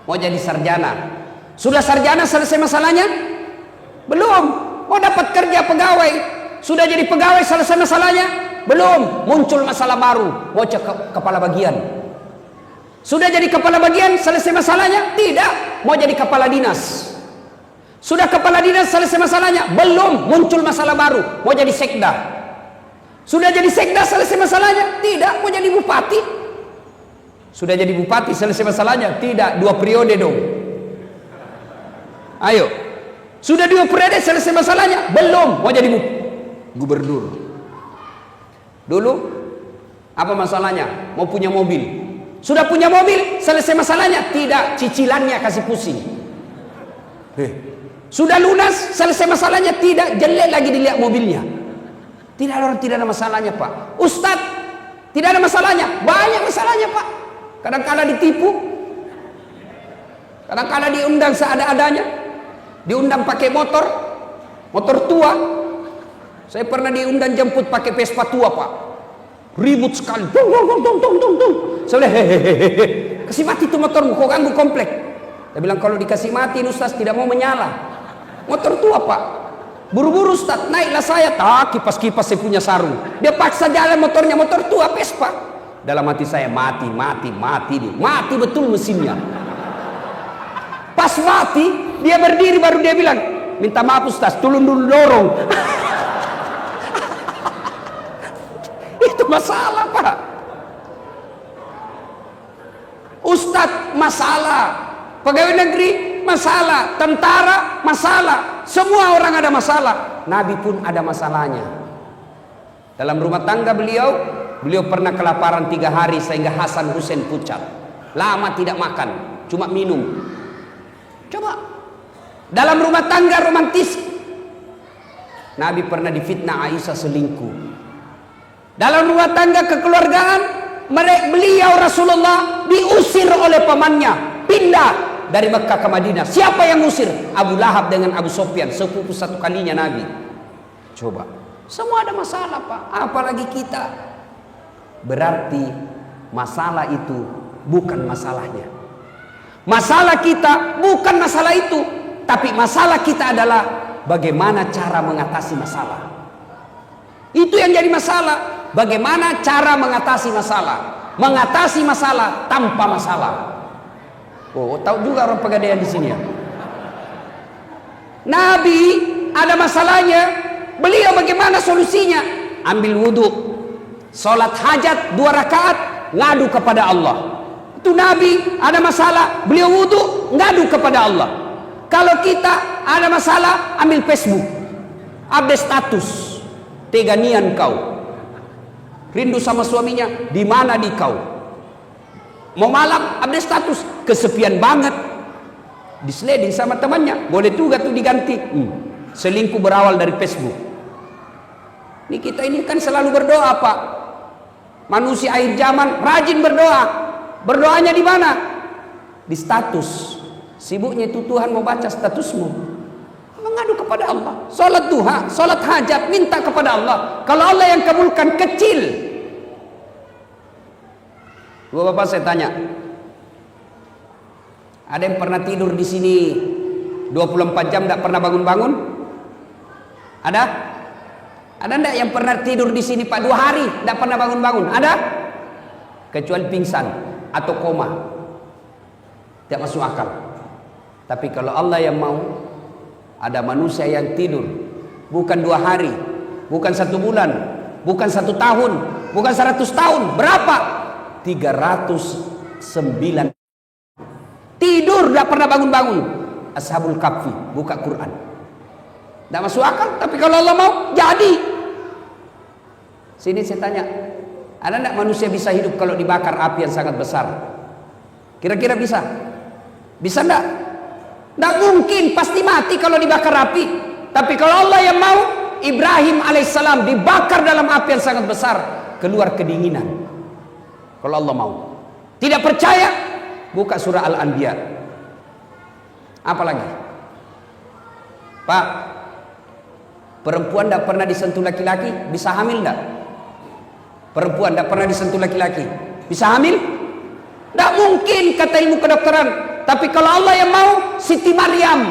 Mau jadi sarjana. Sudah sarjana selesai masalahnya? Belum. Mau dapat kerja pegawai. Sudah jadi pegawai selesai masalahnya? Belum. Muncul masalah baru. Mau kepala bagian. Sudah jadi kepala bagian selesai masalahnya? Tidak. Mau jadi kepala dinas. Sudah kepala dinas selesai masalahnya? Belum. Muncul masalah baru. Mau jadi sekda. Sudah jadi sekda selesai masalahnya? Tidak. Mau jadi bupati. Sudah jadi bupati selesai masalahnya? Tidak. 2 periode dong. Ayo. Sudah 2 periode selesai masalahnya? Belum. Mau jadi gubernur. Dulu apa masalahnya? Mau punya mobil. Sudah punya mobil selesai masalahnya? Tidak. Cicilannya kasih pusing. Sudah lunas selesai masalahnya? Tidak. Jelek lagi dilihat mobilnya. Tidak ada orang tidak ada masalahnya Pak. Ustadz tidak ada masalahnya? Banyak masalahnya Pak. Kadang-kadang ditipu, kadang-kadang diundang seada-adanya, diundang pakai motor tua. Saya pernah diundang jemput pakai Vespa tua Pak, ribut sekali, tung. Saya bilang, hehehe, kasih mati tuh motormu, kok ganggu komplek. Dia bilang kalau dikasih mati Ustaz tidak mau menyala. Motor tua Pak, buru-buru Ustaz, naiklah saya, tak kipas-kipas saya punya sarung. Dia paksa jalan motornya, motor tua Vespa. Dalam hati saya mati nih. Mati betul mesinnya. Pas mati dia berdiri baru dia bilang, minta maaf Ustaz, tolong dulu dorong. Itu masalah Pak. Ustaz masalah, pegawai negeri masalah, tentara masalah, semua orang ada masalah. Nabi pun ada masalahnya. Dalam rumah tangga beliau pernah kelaparan 3 hari sehingga Hasan Hussein pucat. Lama tidak makan, cuma minum. Coba. Dalam rumah tangga romantis, Nabi pernah difitnah Aisyah selingkuh. Dalam rumah tangga kekeluargaan, beliau Rasulullah diusir oleh pamannya, pindah dari Mekah ke Madinah. Siapa yang usir? Abu Lahab dengan Abu Sufyan, sepupu satu kalinya Nabi. Coba. Semua ada masalah Pak, apalagi kita. Berarti masalah itu bukan masalahnya. Masalah kita bukan masalah itu, tapi masalah kita adalah bagaimana cara mengatasi masalah. Itu yang jadi masalah. Bagaimana cara mengatasi masalah. mengatasi masalah tanpa masalah. Oh, tahu juga orang Pegadaian di sini ya. Nabi ada masalahnya, beliau bagaimana solusinya? Ambil wudhu, sholat hajat 2 rakaat, ngadu kepada Allah. Itu Nabi ada masalah, beliau wudhu, ngadu kepada Allah. Kalau kita ada masalah, ambil Facebook, update status, teganian kau, rindu sama suaminya, di mana di kau? Mau malam, update status, kesepian banget, disleding sama temannya, boleh juga tuh diganti. Selingkuh berawal dari Facebook. Ini kita ini kan selalu berdoa, Pak. Manusia akhir zaman rajin berdoa. Berdoanya di mana? Di status. Sibuknya itu Tuhan mau baca statusmu. Mengadu kepada Allah. Salat duha, salat hajat, minta kepada Allah. Kalau Allah yang kabulkan, kecil. Bapak saya tanya, ada yang pernah tidur di sini 24 jam tidak pernah bangun-bangun? Ada? Ada enggak yang pernah tidur di sini Pak 2 hari tidak pernah bangun-bangun? Ada? Kecuali pingsan atau koma. Tidak masuk akal. Tapi kalau Allah yang mau, ada manusia yang tidur bukan 2 hari, bukan 1 bulan, bukan 1 tahun, bukan 100 tahun. Berapa? 309 tidur tidak pernah bangun-bangun. Ashabul Kahfi, buka Quran. Tidak masuk akal, tapi kalau Allah mau, jadi. Sini saya tanya, ada tidak manusia bisa hidup kalau dibakar api yang sangat besar? Kira-kira bisa? Bisa tidak? Tidak mungkin, pasti mati kalau dibakar api. Tapi kalau Allah yang mau, Ibrahim alaihissalam dibakar dalam api yang sangat besar, keluar kedinginan. Kalau Allah mau. Tidak percaya, buka surah Al-Anbiya. Apalagi? Pak, perempuan tidak pernah disentuh laki-laki, bisa hamil tidak? Perempuan tidak pernah disentuh laki-laki, bisa hamil? Tidak mungkin, kata ilmu kedokteran. Tapi kalau Allah yang mau, Siti Maryam,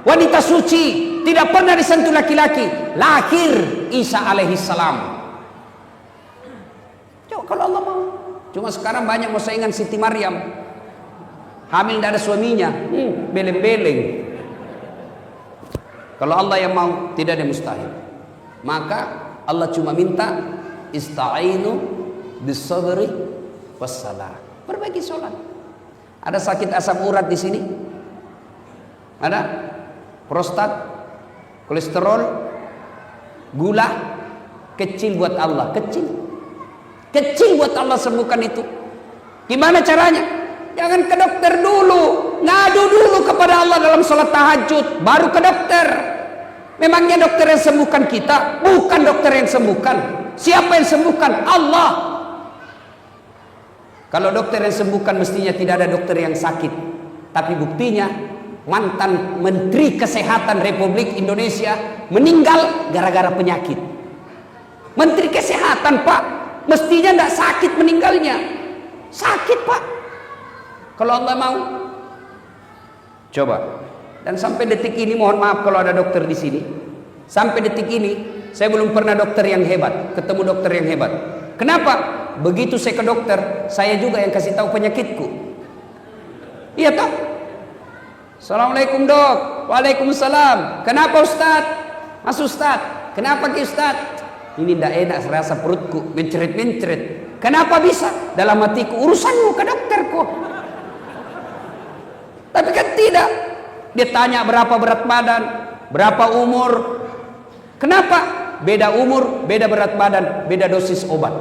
wanita suci, tidak pernah disentuh laki-laki, lahir Isa alaihissalam. Coba kalau Allah mau. Cuma sekarang banyak mau saingan Siti Maryam, hamil tidak ada suaminya, beleng-beleng. Kalau Allah yang mau, tidak ada mustahil. Maka Allah cuma minta ista'inu bis-sabri was-salah. Perbaiki sholat. Ada sakit asam urat di sini? Ada? Prostat, kolesterol, gula, kecil buat Allah, kecil. Kecil buat Allah sembuhkan itu. Gimana caranya? Jangan ke dokter dulu, ngadu dulu kepada Allah dalam sholat tahajud, baru ke dokter. Memangnya dokter yang sembuhkan kita? Bukan dokter yang sembuhkan. Siapa yang sembuhkan? Allah. Kalau dokter yang sembuhkan, mestinya tidak ada dokter yang sakit. Tapi buktinya mantan Menteri Kesehatan Republik Indonesia meninggal gara-gara penyakit. Menteri Kesehatan, Pak, mestinya tidak sakit meninggalnya. Sakit, Pak. Kalau Allah mau, coba. Dan sampai detik ini, mohon maaf kalau ada dokter di sini, sampai detik ini saya belum pernah dokter yang hebat, ketemu dokter yang hebat. Kenapa? Begitu saya ke dokter, saya juga yang kasih tahu penyakitku. Iya toh? Assalamualaikum dok. Waalaikumsalam. Kenapa Ustaz? Mas Ustaz, kenapa Ki Ustaz? Ini tidak enak, serasa perutku mencret-mencret. Kenapa bisa? Dalam hatiku, urusanmu ke dokterku. Tapi kan tidak. Dia tanya berapa berat badan, berapa umur. Kenapa? Beda umur, beda berat badan, beda dosis obat.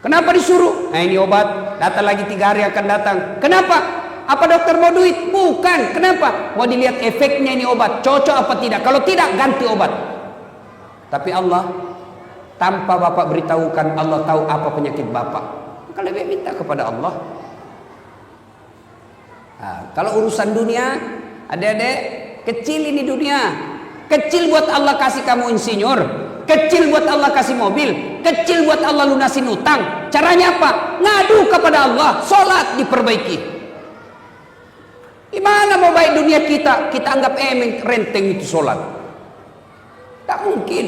Kenapa disuruh? Nah ini obat, datang lagi 3 hari akan datang. Kenapa? Apa dokter mau duit? Bukan. Kenapa? Mau dilihat efeknya ini obat, cocok apa tidak. Kalau tidak, ganti obat. Tapi Allah, tanpa Bapak beritahukan, Allah tahu apa penyakit Bapak. Maka lebih minta kepada Allah. Nah, kalau urusan dunia, adik-adik, kecil ini dunia. Kecil buat Allah kasih kamu insinyur, kecil buat Allah kasih mobil, kecil buat Allah lunasin utang. Caranya apa? Ngadu kepada Allah, sholat diperbaiki. Gimana mau baik dunia kita? Kita anggap renteng itu sholat. Tak mungkin.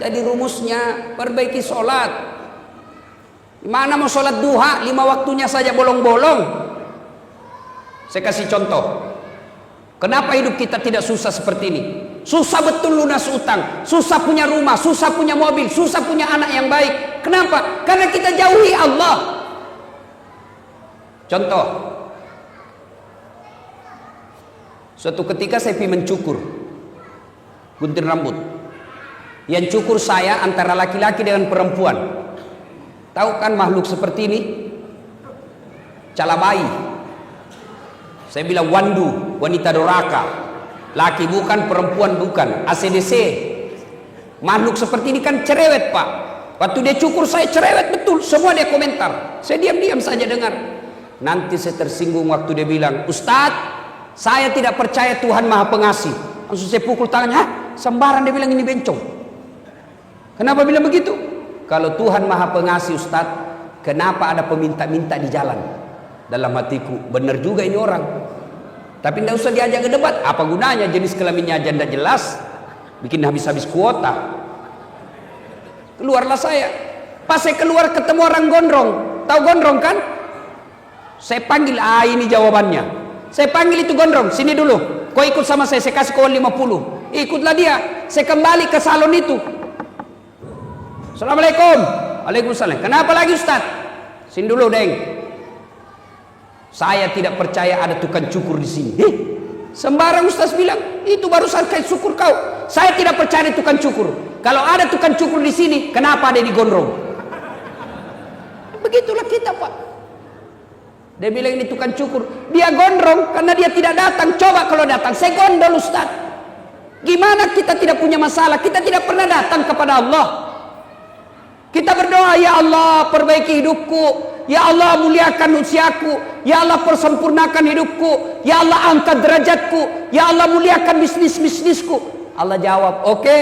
Jadi rumusnya perbaiki sholat, Mana mau sholat duha 5 waktunya saja bolong-bolong. Saya kasih contoh. Kenapa hidup kita tidak susah seperti ini? Susah betul lunas utang, susah punya rumah, susah punya mobil, susah punya anak yang baik. Kenapa? Karena kita jauhi Allah. Contoh, suatu ketika saya pergi mencukur, gunting rambut. Yang cukur saya antara laki-laki dengan perempuan. Tahu kan makhluk seperti ini? Calabai. Saya bilang wandu, wanita doraka. Laki bukan, perempuan bukan. ACDC. Makhluk seperti ini kan cerewet, Pak. Waktu dia cukur saya cerewet betul. Semua dia komentar. Saya diam-diam saja dengar. Nanti saya tersinggung waktu dia bilang, Ustadz, saya tidak percaya Tuhan Maha Pengasih. Langsung saya pukul tangannya. Hah? Sembarang dia bilang ini bencong. Kenapa bilang begitu? Kalau Tuhan Maha Pengasih, Ustadz, kenapa ada peminta-minta di jalan? Dalam hatiku, benar juga ini orang. Tapi tidak usah diajak ke debat. Apa gunanya jenis kelaminnya aja tidak jelas, bikin habis-habis kuota. Keluarlah saya. Pas saya keluar ketemu orang gondrong. Tahu gondrong kan? Saya panggil, ini jawabannya. Saya panggil itu gondrong, sini dulu. Kau ikut sama saya kasih kau 50. Ikutlah dia. Saya kembali ke salon itu. Assalamualaikum. Waalaikumsalam. Kenapa lagi Ustaz? Sini dulu, Deng. Saya tidak percaya ada tukang cukur di sini. Sembarang Ustaz bilang, itu barusan kayak syukur kau. Saya tidak percaya ada tukang cukur. Kalau ada tukang cukur di sini, kenapa ada di gondrong? Begitulah kita, Pak. Dia bilang ini tukang cukur. Dia gondrong karena dia tidak datang. Coba kalau datang, saya gondol Ustaz. Gimana kita tidak punya masalah? Kita tidak pernah datang kepada Allah. Kita berdoa, ya Allah perbaiki hidupku. Ya Allah muliakan usiaku. Ya Allah persempurnakan hidupku. Ya Allah angkat derajatku. Ya Allah muliakan bisnisku. Allah jawab, oke,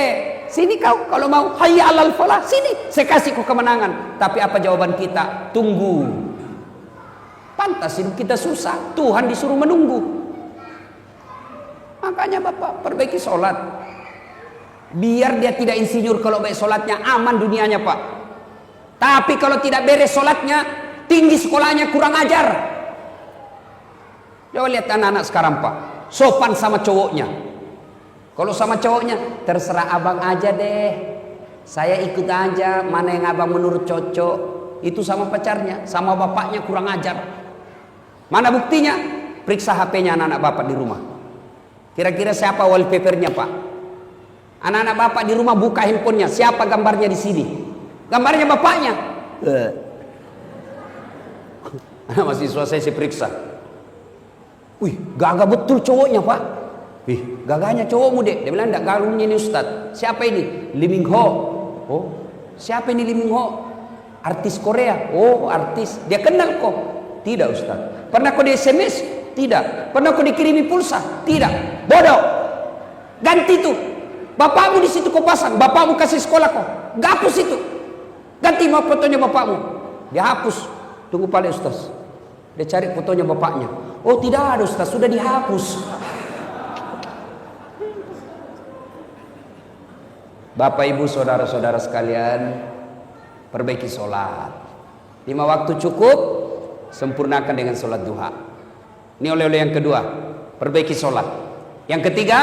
sini kau kalau mau. Hayya alal falah, sini saya kasih kau kemenangan. Tapi apa jawaban kita? Tunggu. Pantas hidup kita susah, Tuhan disuruh menunggu. Makanya Bapak perbaiki sholat. Biar dia tidak insinyur, kalau baik sholatnya aman dunianya, Pak. Tapi kalau tidak beres sholatnya, tinggi sekolahnya, kurang ajar. Coba lihat anak-anak sekarang, Pak. Sopan sama cowoknya. Kalau sama cowoknya, terserah abang aja deh. Saya ikut aja, mana yang abang menurut cocok. Itu sama pacarnya, sama bapaknya kurang ajar. Mana buktinya? Periksa HP-nya anak-anak bapak di rumah. Kira-kira siapa wallpapernya, Pak? Anak-anak bapak di rumah buka handphonenya, siapa gambarnya di sini? Gambarnya bapaknya. Anak mahasiswa saya periksa. Wih, gagah betul cowoknya, Pak. Wih, gagahnya cowokmu, Dek. Dia bilang, enggak, galungnya ini Ustaz. Siapa ini? Lee Min Ho. Oh, siapa ini Lee Min Ho? Artis Korea. Oh, artis. Dia kenal kok? Tidak, Ustaz. Pernah kau di SMS? Tidak. Pernah kau dikirimi pulsa? Tidak. Bodoh. Ganti itu. Bapakmu di situ kau pasang. Bapakmu kasih sekolah kau. Gapus itu. Ganti mau fotonya bapakmu. Dia hapus. Tunggu pada Ustaz. Dia cari fotonya bapaknya. Oh, tidak ada Ustaz, sudah dihapus. Bapak Ibu saudara-saudara sekalian, perbaiki sholat. 5 waktu cukup, sempurnakan dengan sholat duha. Ini oleh-oleh yang kedua, perbaiki sholat. Yang ketiga,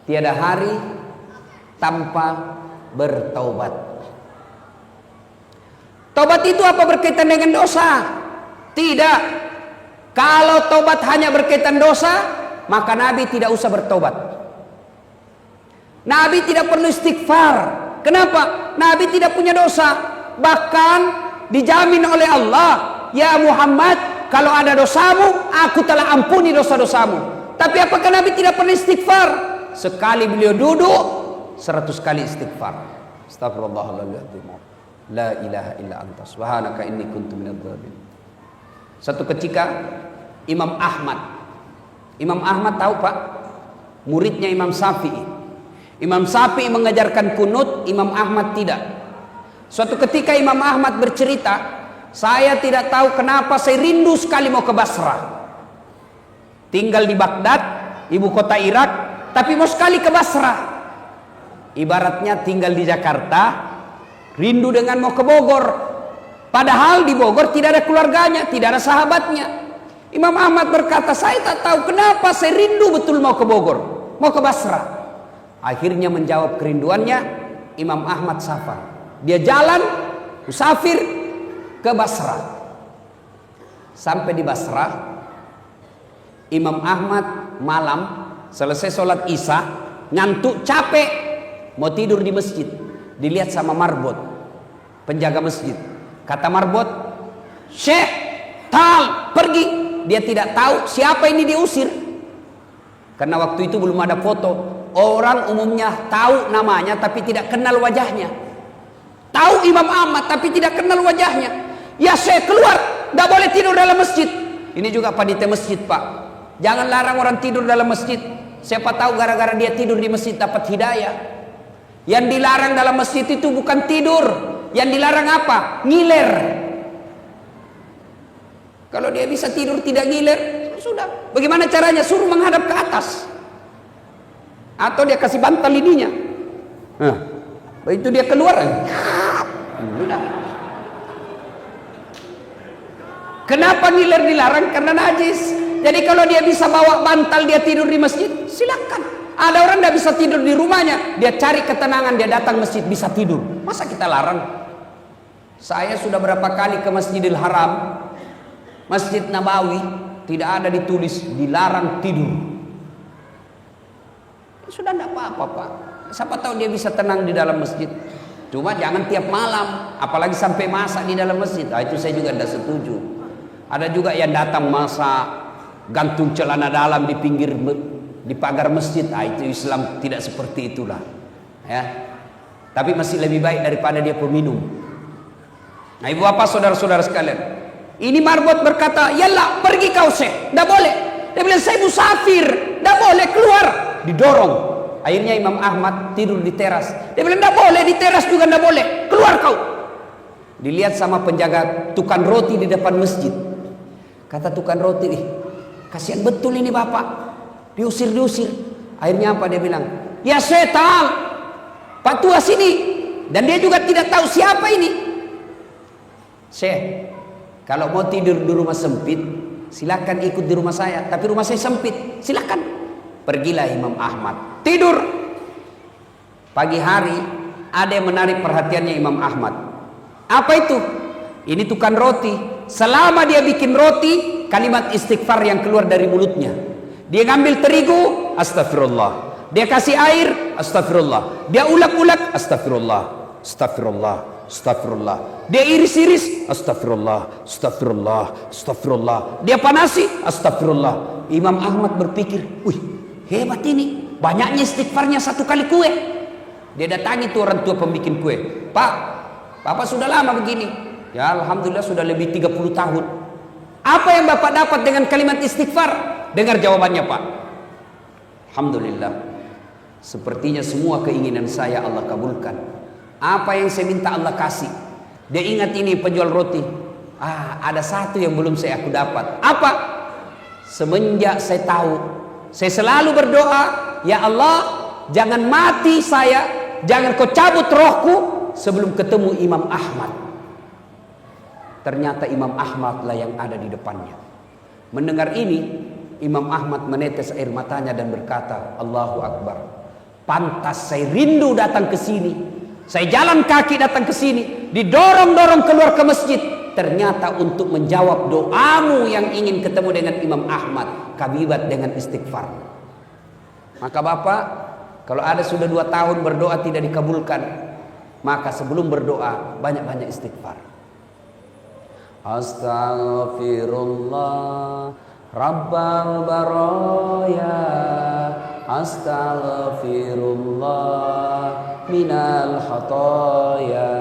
tiada hari tanpa bertaubat. Taubat itu apa berkaitan dengan dosa? Tidak. Kalau taubat hanya berkaitan dosa, maka Nabi tidak usah bertobat. Nabi tidak perlu istighfar. Kenapa? Nabi tidak punya dosa. Bahkan dijamin oleh Allah, ya Muhammad, kalau ada dosamu, aku telah ampuni dosa-dosamu. Tapi apakah Nabi tidak pernah istighfar? Sekali beliau duduk, 100 kali istighfar. Astagfirullahaladzim. La ilaha illa anta subhanaka inni kuntu minadz dzalimin. Satu ketika Imam Ahmad tahu, Pak? Muridnya Imam Syafi'i. Imam Syafi'i mengajarkan kunut, Imam Ahmad tidak. Suatu ketika Imam Ahmad bercerita, saya tidak tahu kenapa saya rindu sekali mau ke Basrah. Tinggal di Baghdad, ibu kota Irak, tapi mau sekali ke Basrah. Ibaratnya tinggal di Jakarta, rindu dengan mau ke Bogor. Padahal di Bogor tidak ada keluarganya, tidak ada sahabatnya. Imam Ahmad berkata, saya tak tahu kenapa saya rindu betul mau ke Bogor, mau ke Basra. Akhirnya menjawab kerinduannya Imam Ahmad safar. Dia jalan musafir ke Basra. Sampai di Basra, Imam Ahmad malam selesai sholat Isya, ngantuk capek, mau tidur di masjid. Dilihat sama Marbot, penjaga masjid. Kata Marbot, Syekh, tal, pergi. Dia tidak tahu siapa ini diusir. Karena waktu itu belum ada foto. Orang umumnya tahu namanya tapi tidak kenal wajahnya. Tahu Imam Ahmad tapi tidak kenal wajahnya. Ya Syekh, keluar, tidak boleh tidur dalam masjid. Ini juga panitia masjid, Pak. Jangan larang orang tidur dalam masjid. Siapa tahu gara-gara dia tidur di masjid dapat hidayah. Yang dilarang dalam masjid itu bukan tidur. Yang dilarang apa? Ngiler. Kalau dia bisa tidur tidak ngiler, sudah. Bagaimana caranya? Suruh menghadap ke atas. Atau dia kasih bantal lidinya. Nah, begitu dia keluar. Sudah. Kenapa ngiler dilarang? Karena najis. Jadi kalau dia bisa bawa bantal dia tidur di masjid, silakan. Ada orang tidak bisa tidur di rumahnya, dia cari ketenangan, dia datang masjid bisa tidur. Masa kita larang? Saya sudah berapa kali ke Masjidil Haram, Masjid Nabawi, tidak ada ditulis dilarang tidur. Sudah tidak apa-apa, Pak. Siapa tahu dia bisa tenang di dalam masjid. Cuma jangan tiap malam, apalagi sampai masak di dalam masjid. Nah, itu saya juga tidak setuju. Ada juga yang datang masak, gantung celana dalam di pinggir di pagar masjid. Nah, itu Islam tidak seperti itulah. Ya. Tapi masih lebih baik daripada dia peminum. Nah, ibu bapak saudara-saudara sekalian, ini Marbot berkata, "Yalah, pergi kau Syekh." Tidak boleh. Dia bilang, "Saya musafir, tidak boleh keluar." Didorong. Akhirnya Imam Ahmad tidur di teras. Dia bilang, "Tidak boleh, di teras juga tidak boleh. Keluar kau." Dilihat sama penjaga tukang roti di depan masjid. Kata tukang roti, kasihan betul ini bapak, diusir-diusir. Akhirnya apa dia bilang? "Ya setan, Pak tua sini." Dan dia juga tidak tahu siapa ini. "Syekh, kalau mau tidur di rumah sempit, silakan ikut di rumah saya. Tapi rumah saya sempit, silakan." Pergilah Imam Ahmad tidur. Pagi hari ada yang menarik perhatiannya Imam Ahmad. Apa itu? Ini tukang roti. Selama dia bikin roti, kalimat istighfar yang keluar dari mulutnya. Dia ngambil terigu, astagfirullah. Dia kasih air, astagfirullah. Dia ulek-ulek, astagfirullah, astagfirullah, astagfirullah. Dia iris-iris, astagfirullah, astagfirullah, astagfirullah. Dia panasi, astagfirullah. Imam Ahmad berpikir, wih, hebat ini, banyaknya istighfarnya satu kali kue. Dia datangi tuh orang tua pembikin kue. "Pak, Bapak sudah lama begini." "Ya Alhamdulillah sudah lebih 30 tahun. Apa yang Bapak dapat dengan kalimat istighfar?" Dengar jawabannya, Pak. "Alhamdulillah, sepertinya semua keinginan saya Allah kabulkan. Apa yang saya minta Allah kasih." Dia ingat ini penjual roti. Ada satu yang belum aku dapat. Apa? Semenjak saya tahu, saya selalu berdoa, "Ya Allah, jangan mati saya, jangan kau cabut rohku sebelum ketemu Imam Ahmad." Ternyata Imam Ahmad lah yang ada di depannya. Mendengar ini, Imam Ahmad menetes air matanya dan berkata, "Allahu Akbar. Pantas saya rindu datang ke sini. Saya jalan kaki datang ke sini, didorong-dorong keluar ke masjid. Ternyata untuk menjawab doamu yang ingin ketemu dengan Imam Ahmad, kabibat dengan istighfar." Maka Bapak, kalau ada sudah 2 tahun berdoa tidak dikabulkan, maka sebelum berdoa banyak-banyak istighfar. Astaghfirullah Rabbal baraya, astaghfirullah minal khataya.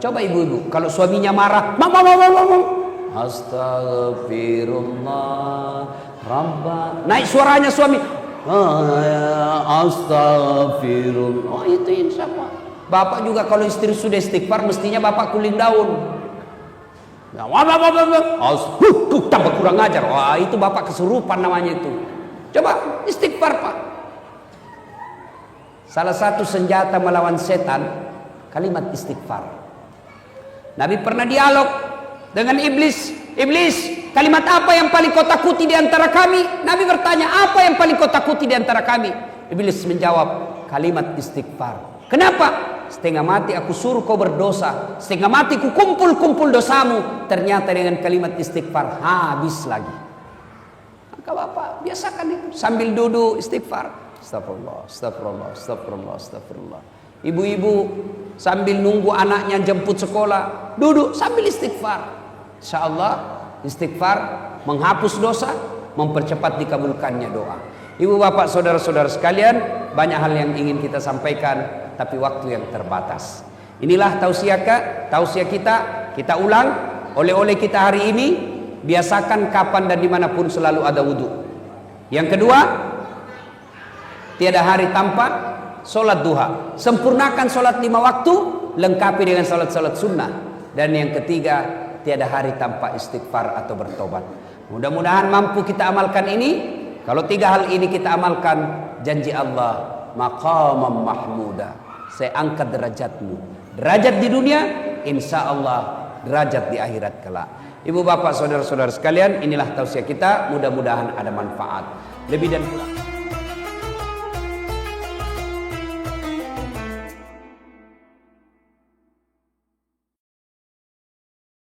Coba ibu-ibu, kalau suaminya marah, astaghfirullah Rabbal, naik suaranya suami, astaghfirullah. Oh, itu insya Allah. Bapak juga kalau istri sudah istighfar, mestinya bapak kuling daun. Tambah kurang ajar. Wah, itu bapak kesurupan namanya itu. Coba istighfar, Pak. Salah satu senjata melawan setan, kalimat istighfar. Nabi pernah dialog dengan iblis. Iblis, kalimat apa yang paling kau takuti di antara kami? Nabi bertanya, apa yang paling kau takuti di antara kami? Iblis menjawab, kalimat istighfar. Kenapa? Setengah mati aku suruh kau berdosa, setengah mati ku kumpul dosamu, ternyata dengan kalimat istighfar habis lagi. Maka Bapak biasakan itu sambil duduk istighfar. Astagfirullah, astagfirullah, astagfirullah, astagfirullah. Ibu-ibu sambil nunggu anaknya jemput sekolah, duduk sambil istighfar. Insyaallah istighfar menghapus dosa, mempercepat dikabulkannya doa. Ibu bapak saudara-saudara sekalian, banyak hal yang ingin kita sampaikan, tapi waktu yang terbatas. Inilah tausiah kita ulang. Oleh-oleh kita hari ini, biasakan kapan dan dimanapun selalu ada wudhu. Yang kedua, tiada hari tanpa solat duha. Sempurnakan solat 5 waktu, lengkapi dengan solat-solat sunnah. Dan yang ketiga, tiada hari tanpa istighfar atau bertobat. Mudah-mudahan mampu kita amalkan ini. Kalau 3 hal ini kita amalkan, janji Allah, maqamam mahmuda, saya angkat derajatmu. Derajat di dunia, insya Allah derajat di akhirat kelak. Ibu bapak saudara-saudara sekalian, inilah tausiah kita. Mudah-mudahan ada manfaat. Lebih dan kurang.